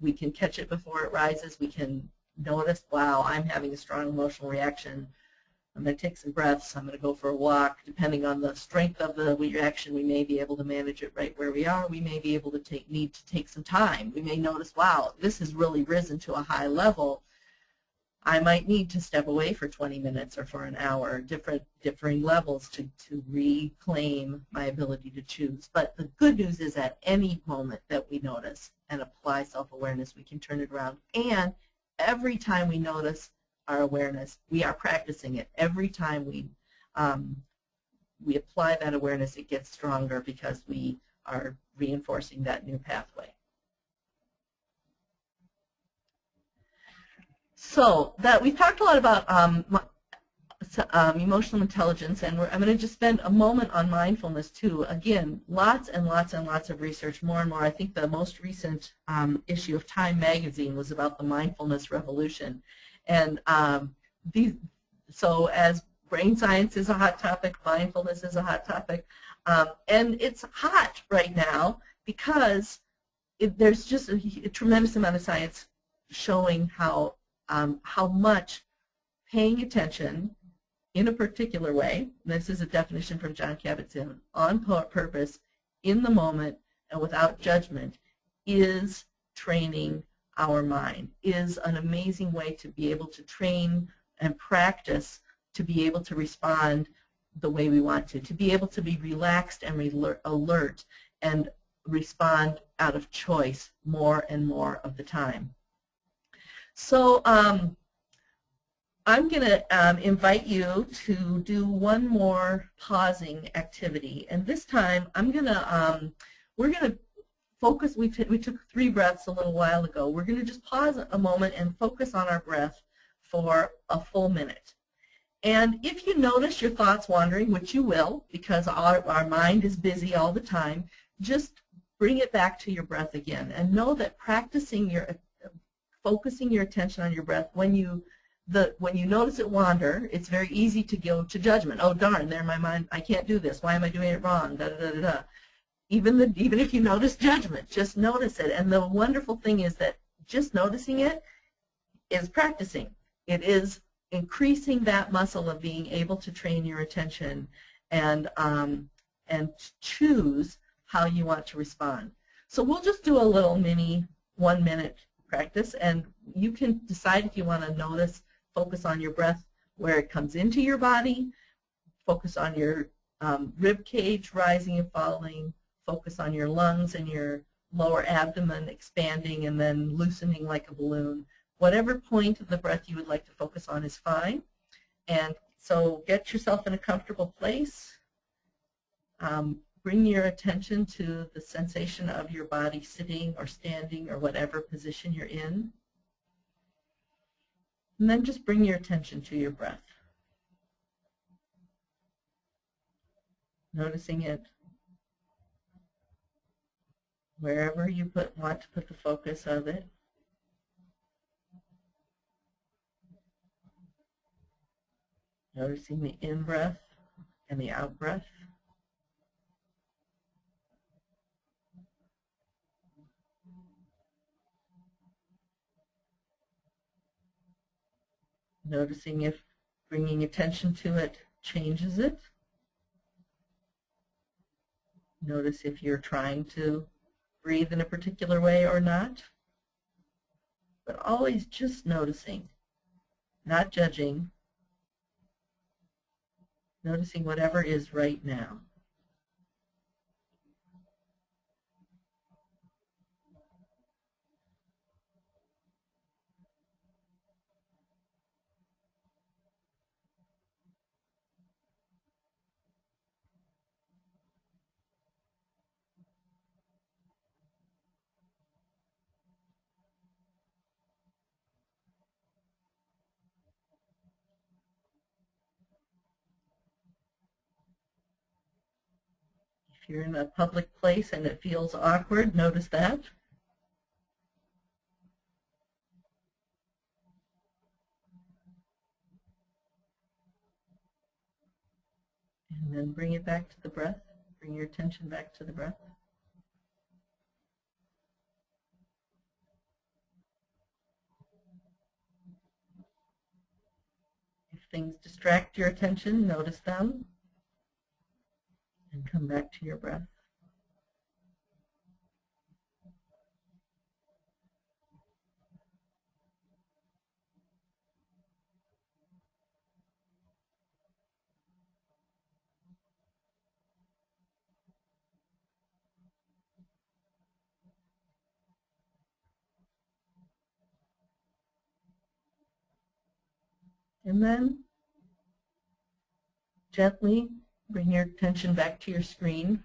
We can catch it before it rises. We can notice, wow, I'm having a strong emotional reaction. I'm going to take some breaths. I'm going to go for a walk. Depending on the strength of the reaction, we may be able to manage it right where we are. We may be able to need to take some time. We may notice, wow, this has really risen to a high level. I might need to step away for 20 minutes or for an hour, differing levels to reclaim my ability to choose. But the good news is at any moment that we notice and apply self-awareness, we can turn it around. And every time we notice our awareness, we are practicing it. Every time we apply that awareness, it gets stronger because we are reinforcing that new pathway. So that we've talked a lot about emotional intelligence, and I'm going to just spend a moment on mindfulness too. Again, lots and lots and lots of research, more and more. I think the most recent issue of Time magazine was about the mindfulness revolution. And so as brain science is a hot topic, mindfulness is a hot topic, and it's hot right now because there's just a tremendous amount of science showing how much paying attention in a particular way, this is a definition from Jon Kabat-Zinn, on purpose, in the moment, and without judgment, is training our mind, is an amazing way to be able to train and practice to be able to respond the way we want to be able to be relaxed and alert and respond out of choice more and more of the time. So I'm going to invite you to do one more pausing activity, and this time I'm going to we're going to focus. We took 3 breaths a little while ago. We're going to just pause a moment and focus on our breath for a full minute. And if you notice your thoughts wandering, which you will, because our mind is busy all the time, just bring it back to your breath again, and know that focusing your attention on your breath, when you notice it wander, it's very easy to go to judgment. Oh darn, there my mind, I can't do this. Why am I doing it wrong? Da, da, da, da, da. Even if you notice judgment, just notice it. And the wonderful thing is that just noticing it is practicing. It is increasing that muscle of being able to train your attention and choose how you want to respond. So we'll just do a little mini 1-minute practice, and you can decide if you want to focus on your breath where it comes into your body, focus on your rib cage rising and falling, focus on your lungs and your lower abdomen expanding and then loosening like a balloon. Whatever point of the breath you would like to focus on is fine. And so get yourself in a comfortable place. Bring your attention to the sensation of your body sitting or standing or whatever position you're in. And then just bring your attention to your breath. Noticing it wherever you want to put the focus of it. Noticing the in-breath and the out-breath. Noticing if bringing attention to it changes it. Notice if you're trying to breathe in a particular way or not. But always just noticing, not judging. Noticing whatever is right now. If you're in a public place and it feels awkward, notice that. And then bring it back to the breath. Bring your attention back to the breath. If things distract your attention, notice them. And come back to your breath. And then gently bring your attention back to your screen.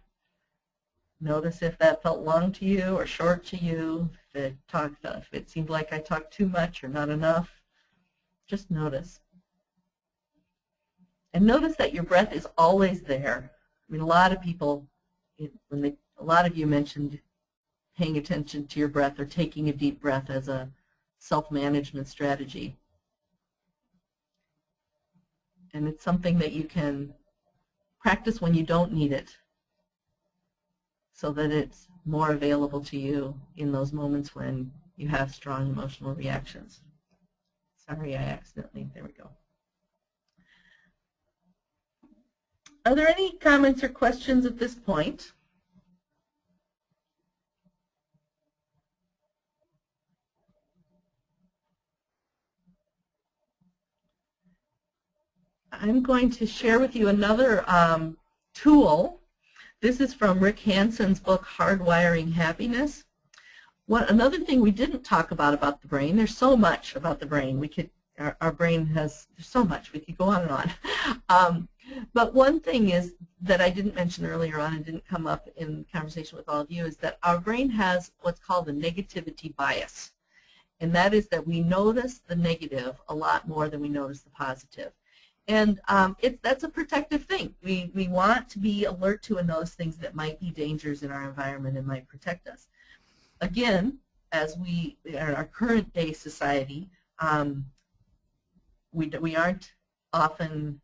Notice if that felt long to you or short to you, if it seemed like I talked too much or not enough. Just notice. And notice that your breath is always there. I mean, a lot of people, a lot of you mentioned paying attention to your breath or taking a deep breath as a self-management strategy. And it's something that you can practice when you don't need it, so that it's more available to you in those moments when you have strong emotional reactions. Sorry, I accidentally, there we go. Are there any comments or questions at this point? I'm going to share with you another tool. This is from Rick Hanson's book, Hardwiring Happiness. Another thing we didn't talk about the brain, there's so much about the brain. Our brain has, there's so much, we could go on and on. But one thing is that I didn't mention earlier on and didn't come up in conversation with all of you is that our brain has what's called a negativity bias. And that is that we notice the negative a lot more than we notice the positive. And that's a protective thing. We want to be alert to and notice things that might be dangers in our environment and might protect us. Again, as we, in our current day society, we aren't often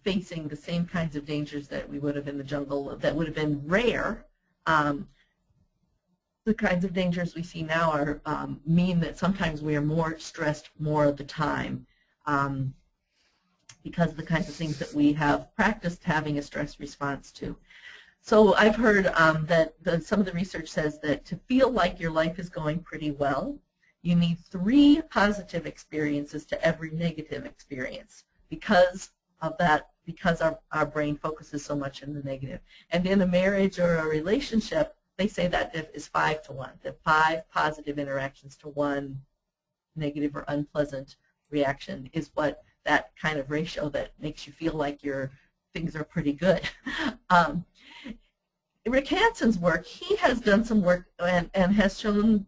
facing the same kinds of dangers that we would have in the jungle that would have been rare. The kinds of dangers we see now are mean that sometimes we are more stressed more of the time. Because of the kinds of things that we have practiced having a stress response to. So I've heard that some of the research says that to feel like your life is going pretty well, you need 3 positive experiences to every negative experience because of that, because our brain focuses so much on the negative. And in a marriage or a relationship, they say that is 5 to 1, that 5 positive interactions to 1 negative or unpleasant reaction is what that kind of ratio that makes you feel like things are pretty good. Rick Hanson's work, he has done some work and has shown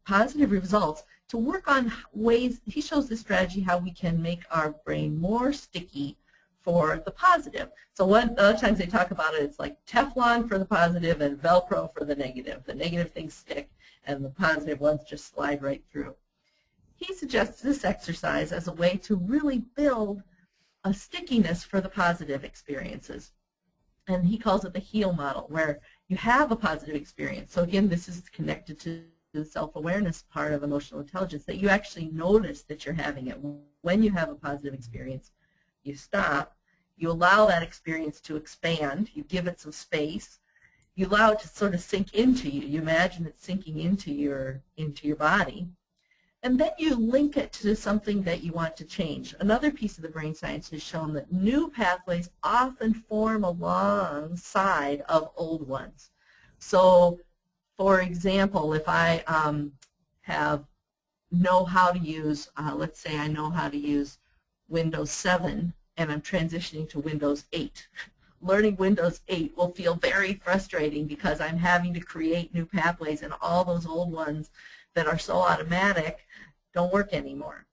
positive results to work on ways, he shows this strategy how we can make our brain more sticky for the positive. So other times they talk about it, it's like Teflon for the positive and Velcro for the negative. The negative things stick and the positive ones just slide right through. He suggests this exercise as a way to really build a stickiness for the positive experiences. And he calls it the HEAL model, where you have a positive experience. So again, this is connected to the self-awareness part of emotional intelligence, that you actually notice that you're having it. When you have a positive experience, you stop, you allow that experience to expand, you give it some space, you allow it to sort of sink into you. You imagine it sinking into your body. And then you link it to something that you want to change. Another piece of the brain science has shown that new pathways often form alongside of old ones. So, for example, if I know how to use, let's say I know how to use Windows 7 and I'm transitioning to Windows 8. Learning Windows 8 will feel very frustrating because I'm having to create new pathways and all those old ones that are so automatic don't work anymore.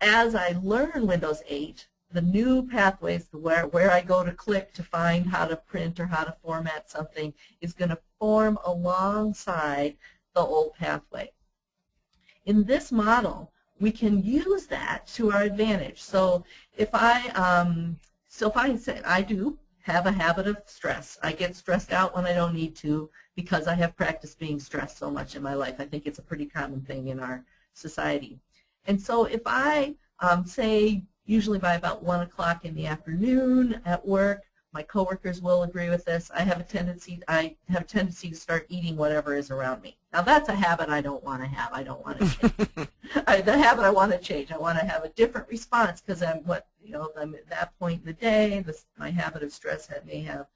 As I learn Windows 8, the new pathways, where I go to click to find how to print or how to format something, is going to form alongside the old pathway. In this model, we can use that to our advantage. So if I say I do have a habit of stress. I get stressed out when I don't need to because I have practiced being stressed so much in my life. I think it's a pretty common thing in our society. And so if I say usually by about 1 o'clock in the afternoon at work, my coworkers will agree with this, I have a tendency to start eating whatever is around me. Now that's a habit I don't want to have. I don't want to change. The habit I want to change. I want to have a different response because I'm at that point in the day. My habit of stress may have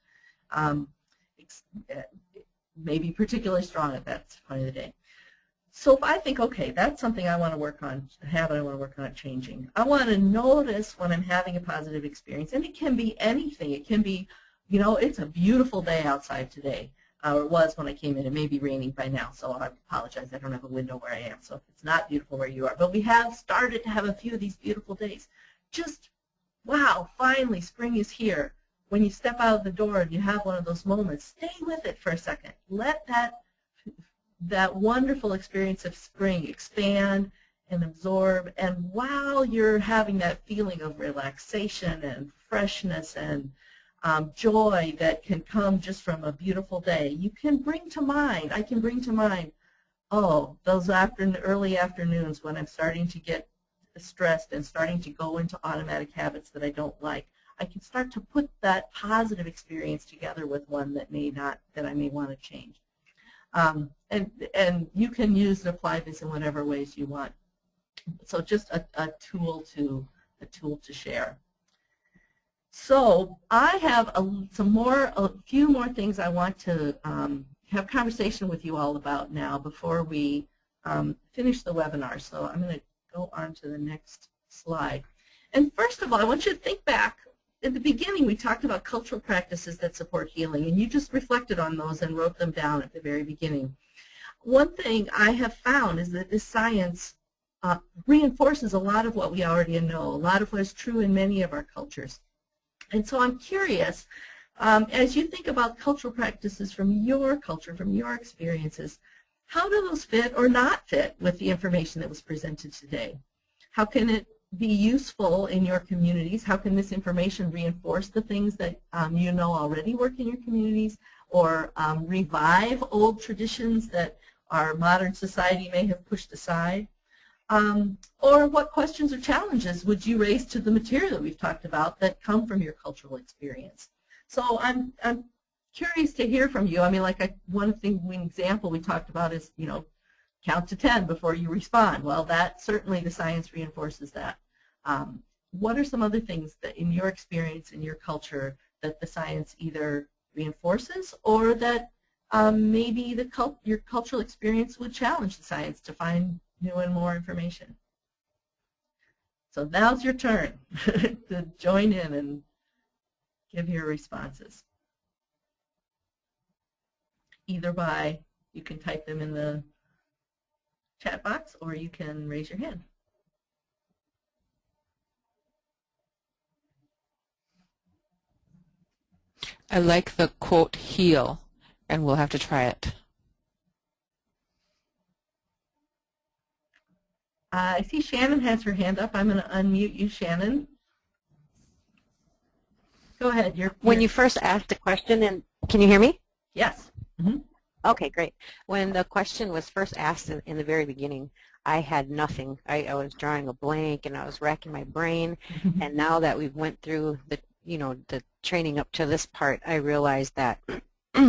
maybe particularly strong at that point of the day. So if I think, okay, that's something I want to work on, a habit I want to work on changing. I want to notice when I'm having a positive experience, and it can be anything. It can be, it's a beautiful day outside today, or it was when I came in. It may be raining by now, so I apologize. I don't have a window where I am, so if it's not beautiful where you are. But we have started to have a few of these beautiful days. Just, wow, finally spring is here. When you step out of the door and you have one of those moments, stay with it for a second. Let that wonderful experience of spring expand and absorb, and while you're having that feeling of relaxation and freshness and joy that can come just from a beautiful day, you can bring to mind, I can bring to mind, oh, those early afternoons when I'm starting to get stressed and starting to go into automatic habits that I don't like. I can start to put that positive experience together with one that I may want to change. And you can use and apply this in whatever ways you want. So just a tool to share. So I have a few more things I want to have conversation with you all about now before we finish the webinar. So I'm going to go on to the next slide. And first of all, I want you to think back. At the beginning, we talked about cultural practices that support healing, and you just reflected on those and wrote them down at the very beginning. One thing I have found is that this science reinforces a lot of what we already know, a lot of what is true in many of our cultures. And so I'm curious, as you think about cultural practices from your culture, from your experiences, how do those fit or not fit with the information that was presented today? How can it be useful in your communities? How can this information reinforce the things that you know already work in your communities, or revive old traditions that our modern society may have pushed aside? Or what questions or challenges would you raise to the material that we've talked about that come from your cultural experience? So I'm curious to hear from you. I mean, one example we talked about is, count to 10 before you respond. Well, that certainly the science reinforces that. What are some other things that in your experience, in your culture, that the science either reinforces or that maybe your cultural experience would challenge the science to find new and more information? So now's your turn to join in and give your responses. Either by, you can type them in the chat box, or you can raise your hand. I like the quote heal, and we'll have to try it. I see Shannon has her hand up. I'm going to unmute you, Shannon. Go ahead. When you first asked the question, and can you hear me? Yes. Mm-hmm. Okay, great. When the question was first asked in the very beginning, I had nothing. I was drawing a blank, and I was racking my brain. And now that we've went through the training up to this part, I realized that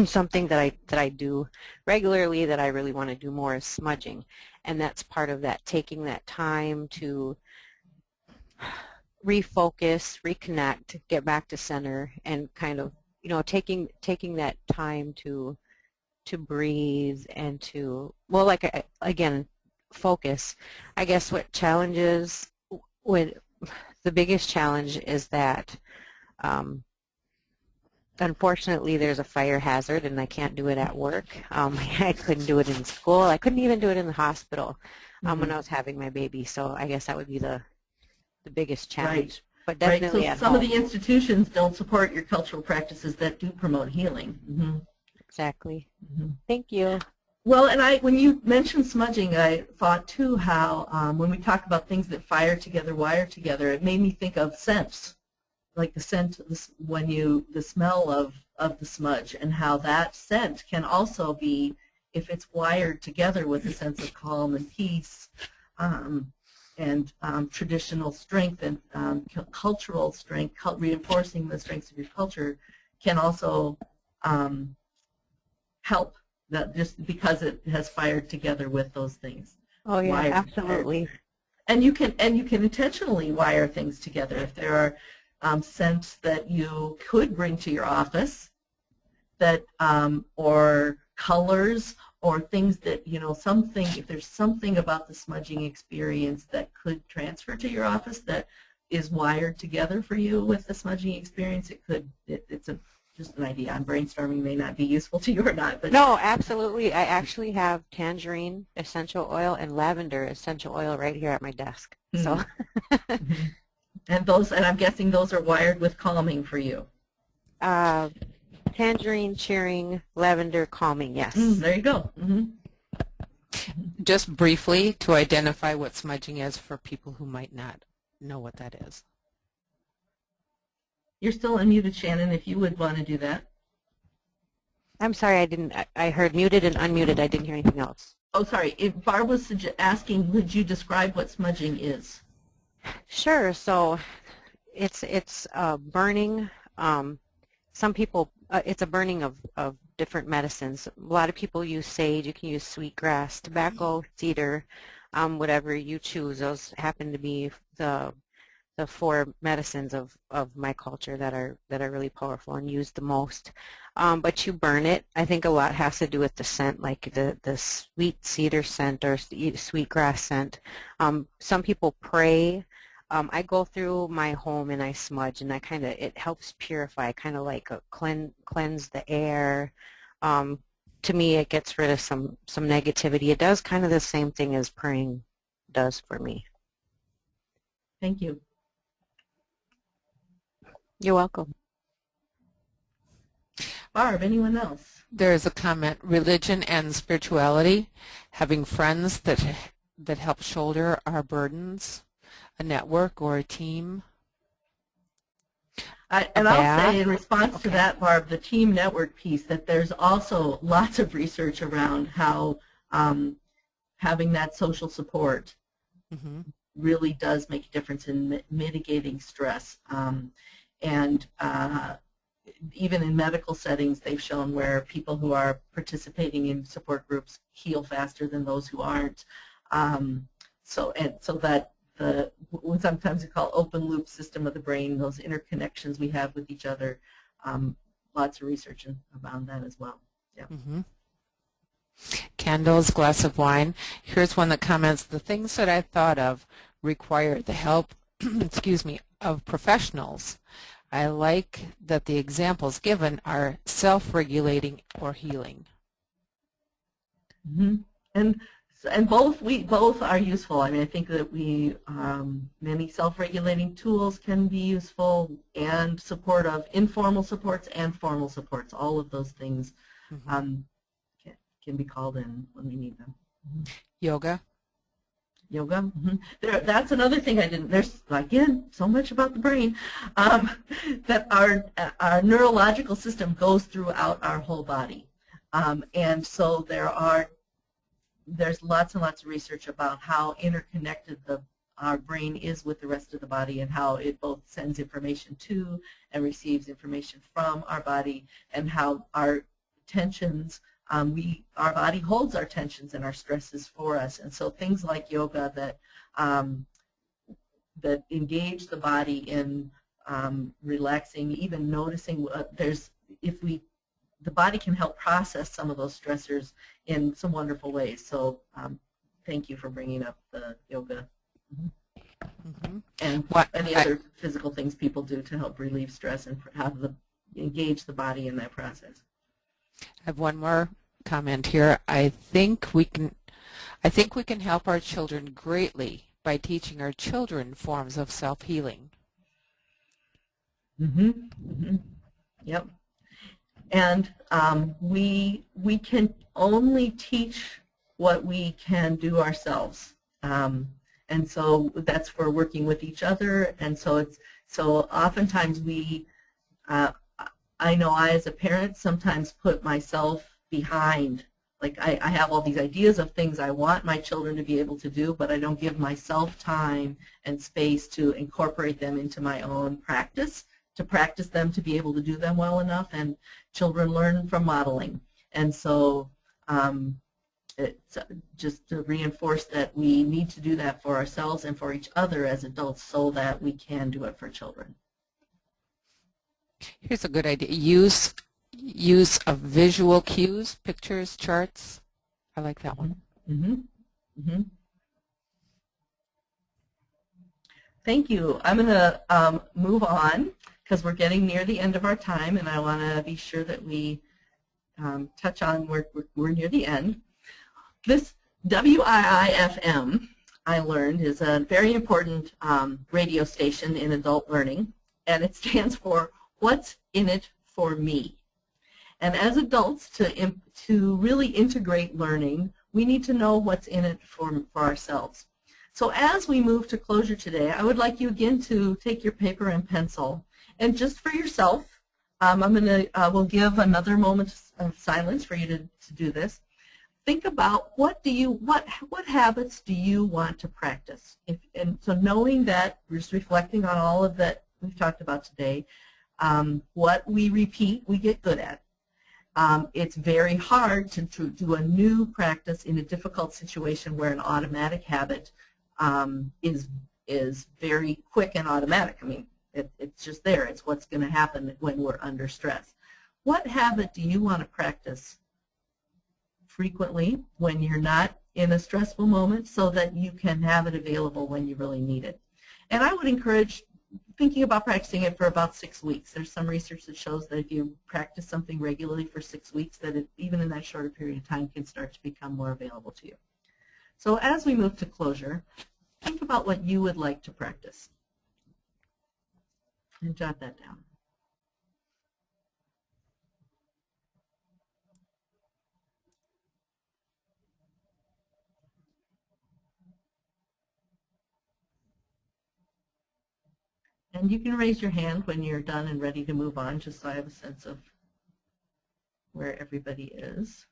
something that I do regularly that I really want to do more is smudging, and that's part of that, taking that time to refocus, reconnect, get back to center, and kind of taking that time to breathe and to, well, again, focus. I guess what challenges, the biggest challenge is that unfortunately there's a fire hazard and I can't do it at work. I couldn't do it in school. I couldn't even do it in the hospital when I was having my baby. So I guess that would be the biggest challenge. Right. but Right, definitely so at some home. of the institutions don't support your cultural practices that do promote healing. Exactly. Mhm. Thank you. Well, and when you mentioned smudging, I thought too how when we talk about things that fire together, wire together, it made me think of scents, like the scent the smell of the smudge, and how that scent can also be, if it's wired together with a sense of calm and peace, and traditional strength and cultural strength, reinforcing the strengths of your culture, can also help. That just because it has fired together with those things. Oh yeah, Wired. absolutely. And you can intentionally wire things together. If there are scents that you could bring to your office, that or colors or things that something. If there's something about the smudging experience that could transfer to your office that is wired together for you with the smudging experience, it could. It's just an idea. I'm brainstorming, may not be useful to you or not. But No, absolutely. I actually have tangerine essential oil and lavender essential oil right here at my desk. So. And I'm guessing those are wired with calming for you. Tangerine, cheering, lavender, calming, yes. There you go. Just briefly to identify what smudging is for people who might not know what that is. You're still unmuted, Shannon, if you would want to do that. I'm sorry, I heard muted and unmuted. I didn't hear anything else. Oh, sorry. If Barb was asking, would you describe what smudging is? Sure. So it's burning. Some people, it's a burning of different medicines. A lot of people use sage. You can use sweetgrass, tobacco, cedar, whatever you choose. Those happen to be the 4 medicines of my culture that are really powerful and used the most. But you burn it. I think a lot has to do with the scent, like the sweet cedar scent or sweetgrass scent. Some people pray. I go through my home and I smudge, and it helps purify, kind of like cleanse the air. To me, it gets rid of some negativity. It does kind of the same thing as praying does for me. Thank you. You're welcome. Barb, anyone else? There's a comment, religion and spirituality, having friends that help shoulder our burdens, a network or a team. I'll say in response to that, Barb, the team network piece, that there's also lots of research around how having that social support really does make a difference in mitigating stress. And even in medical settings, they've shown where people who are participating in support groups heal faster than those who aren't. So that what sometimes we call open loop system of the brain, those interconnections we have with each other, lots of research around that as well. Yeah. Candles, glass of wine. Here's one that comments, the things that I thought of require the help excuse me, of professionals. I like that the examples given are self-regulating or healing. And both are useful. I mean, I think that many self-regulating tools can be useful, and support of informal supports and formal supports. All of those things can be called in when we need them. Yoga. Yoga. That's another thing I didn't. There's again so much about the brain, that our neurological system goes throughout our whole body, and so there's lots and lots of research about how interconnected our brain is with the rest of the body, and how it both sends information to and receives information from our body, and how our tensions, our body holds our tensions and our stresses for us. And so things like yoga that engage the body in relaxing, even noticing the body can help process some of those stressors in some wonderful ways. So thank you for bringing up the yoga and any other physical things people do to help relieve stress and engage the body in that process. I have one more comment here. I think we can help our children greatly by teaching our children forms of self-healing. Mm-hmm. Mm-hmm. Yep. And we can only teach what we can do ourselves. And so that's for working with each other. And so oftentimes I know I as a parent sometimes put myself behind. Like I have all these ideas of things I want my children to be able to do, but I don't give myself time and space to incorporate them into my own practice, to practice them to be able to do them well enough. And children learn from modeling. And so it's just to reinforce that we need to do that for ourselves and for each other as adults so that we can do it for children. Here's a good idea. Use of visual cues, pictures, charts. I like that one. Mm-hmm. Mm-hmm. Thank you. I'm going to move on because we're getting near the end of our time, and I want to be sure that we touch on we're near the end. This WIIFM, I learned, is a very important radio station in adult learning, and it stands for What's in It for Me. And as adults, to really integrate learning, we need to know what's in it for ourselves. So as we move to closure today, I would like you again to take your paper and pencil, and just for yourself, we'll give another moment of silence for you to do this. Think about what habits do you want to practice? And so knowing that, just reflecting on all of that we've talked about today, what we repeat, we get good at. It's very hard to do a new practice in a difficult situation where an automatic habit is very quick and automatic. I mean, it's just there. It's what's going to happen when we're under stress. What habit do you want to practice frequently when you're not in a stressful moment so that you can have it available when you really need it? And I would encourage thinking about practicing it for about 6 weeks. There's some research that shows that if you practice something regularly for 6 weeks, that it, even in that shorter period of time, can start to become more available to you. So as we move to closure, think about what you would like to practice and jot that down. And you can raise your hand when you're done and ready to move on, just so I have a sense of where everybody is.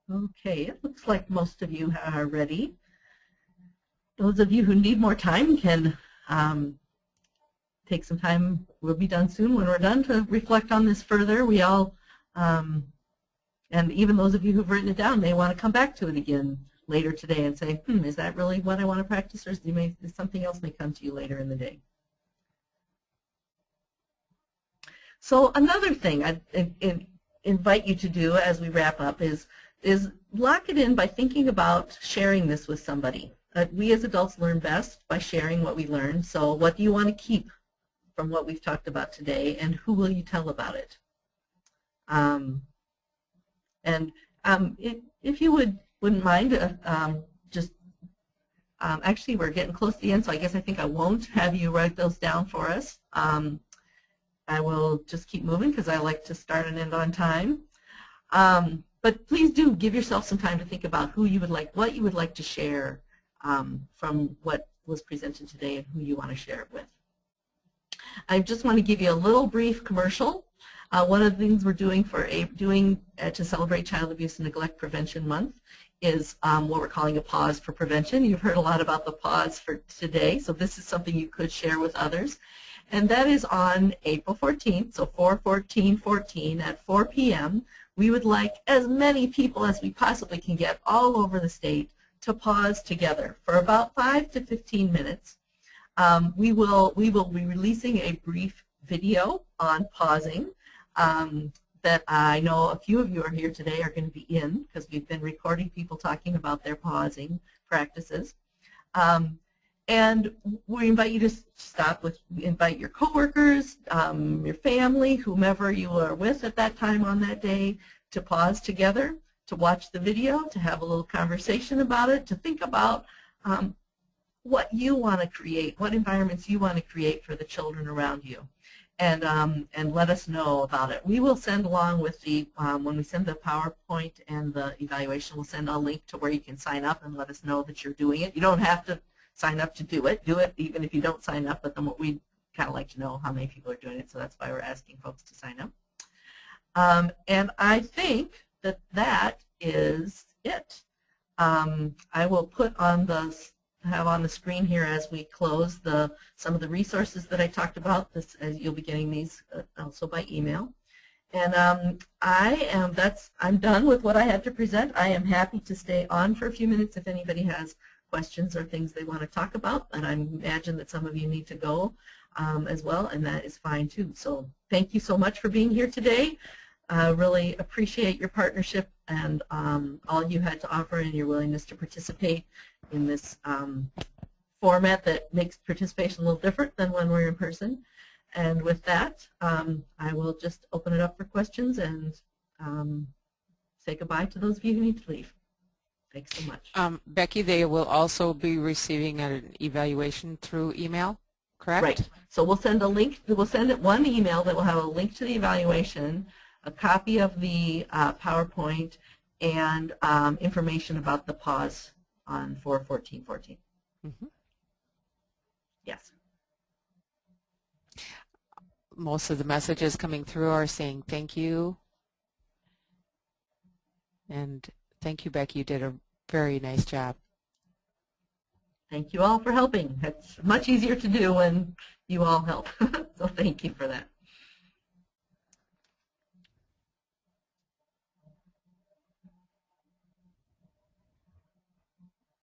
Okay, it looks like most of you are ready. Those of you who need more time can take some time. We'll be done soon when we're done to reflect on this further. We all, and even those of you who've written it down may want to come back to it again later today and say, is that really what I want to practice, or something else may come to you later in the day. So another thing I invite you to do as we wrap up is lock it in by thinking about sharing this with somebody. We as adults learn best by sharing what we learn. So what do you want to keep from what we've talked about today, and who will you tell about it? If you wouldn't mind, actually we're getting close to the end, so I think I won't have you write those down for us. I will just keep moving because I like to start and end on time. But please do give yourself some time to think about what you would like to share from what was presented today and who you want to share it with. I just want to give you a little brief commercial. One of the things we're doing to celebrate Child Abuse and Neglect Prevention Month is what we're calling a pause for prevention. You've heard a lot about the pause for today, so this is something you could share with others. And that is on April 14th, so 4/14/14 at 4 p.m. We would like as many people as we possibly can get all over the state to pause together for about 5 to 15 minutes. We will be releasing a brief video on pausing that I know a few of you are here today are going to be in, because we've been recording people talking about their pausing practices. And we invite you to invite your coworkers, your family, whomever you are with at that time on that day, to pause together, to watch the video, to have a little conversation about it, to think about what you want to create, what environments you want to create for the children around you, and let us know about it. We will send along with the, when we send the PowerPoint and the evaluation, we'll send a link to where you can sign up and let us know that you're doing it. You don't have to sign up to do it. Do it even if you don't sign up, but then we'd kind of like to know how many people are doing it, so that's why we're asking folks to sign up. And I think that that is it. I will have on the screen here as we close some of the resources that I talked about. As you'll be getting these also by email. And I'm done with what I had to present. I am happy to stay on for a few minutes if anybody has questions or things they want to talk about, and I imagine that some of you need to go as well, and that is fine too. So thank you so much for being here today. Really appreciate your partnership and all you had to offer and your willingness to participate in this format that makes participation a little different than when we're in person. And with that, I will just open it up for questions and say goodbye to those of you who need to leave. Thanks so much. Becky, they will also be receiving an evaluation through email, correct? Right. So we'll send a link. We'll send it one email that will have a link to the evaluation, a copy of the PowerPoint, and information about the pause on 4/14/14. Mm-hmm. Yes. Most of the messages coming through are saying thank you. And thank you, Becky. You did a very nice job. Thank you all for helping. It's much easier to do when you all help. So thank you for that.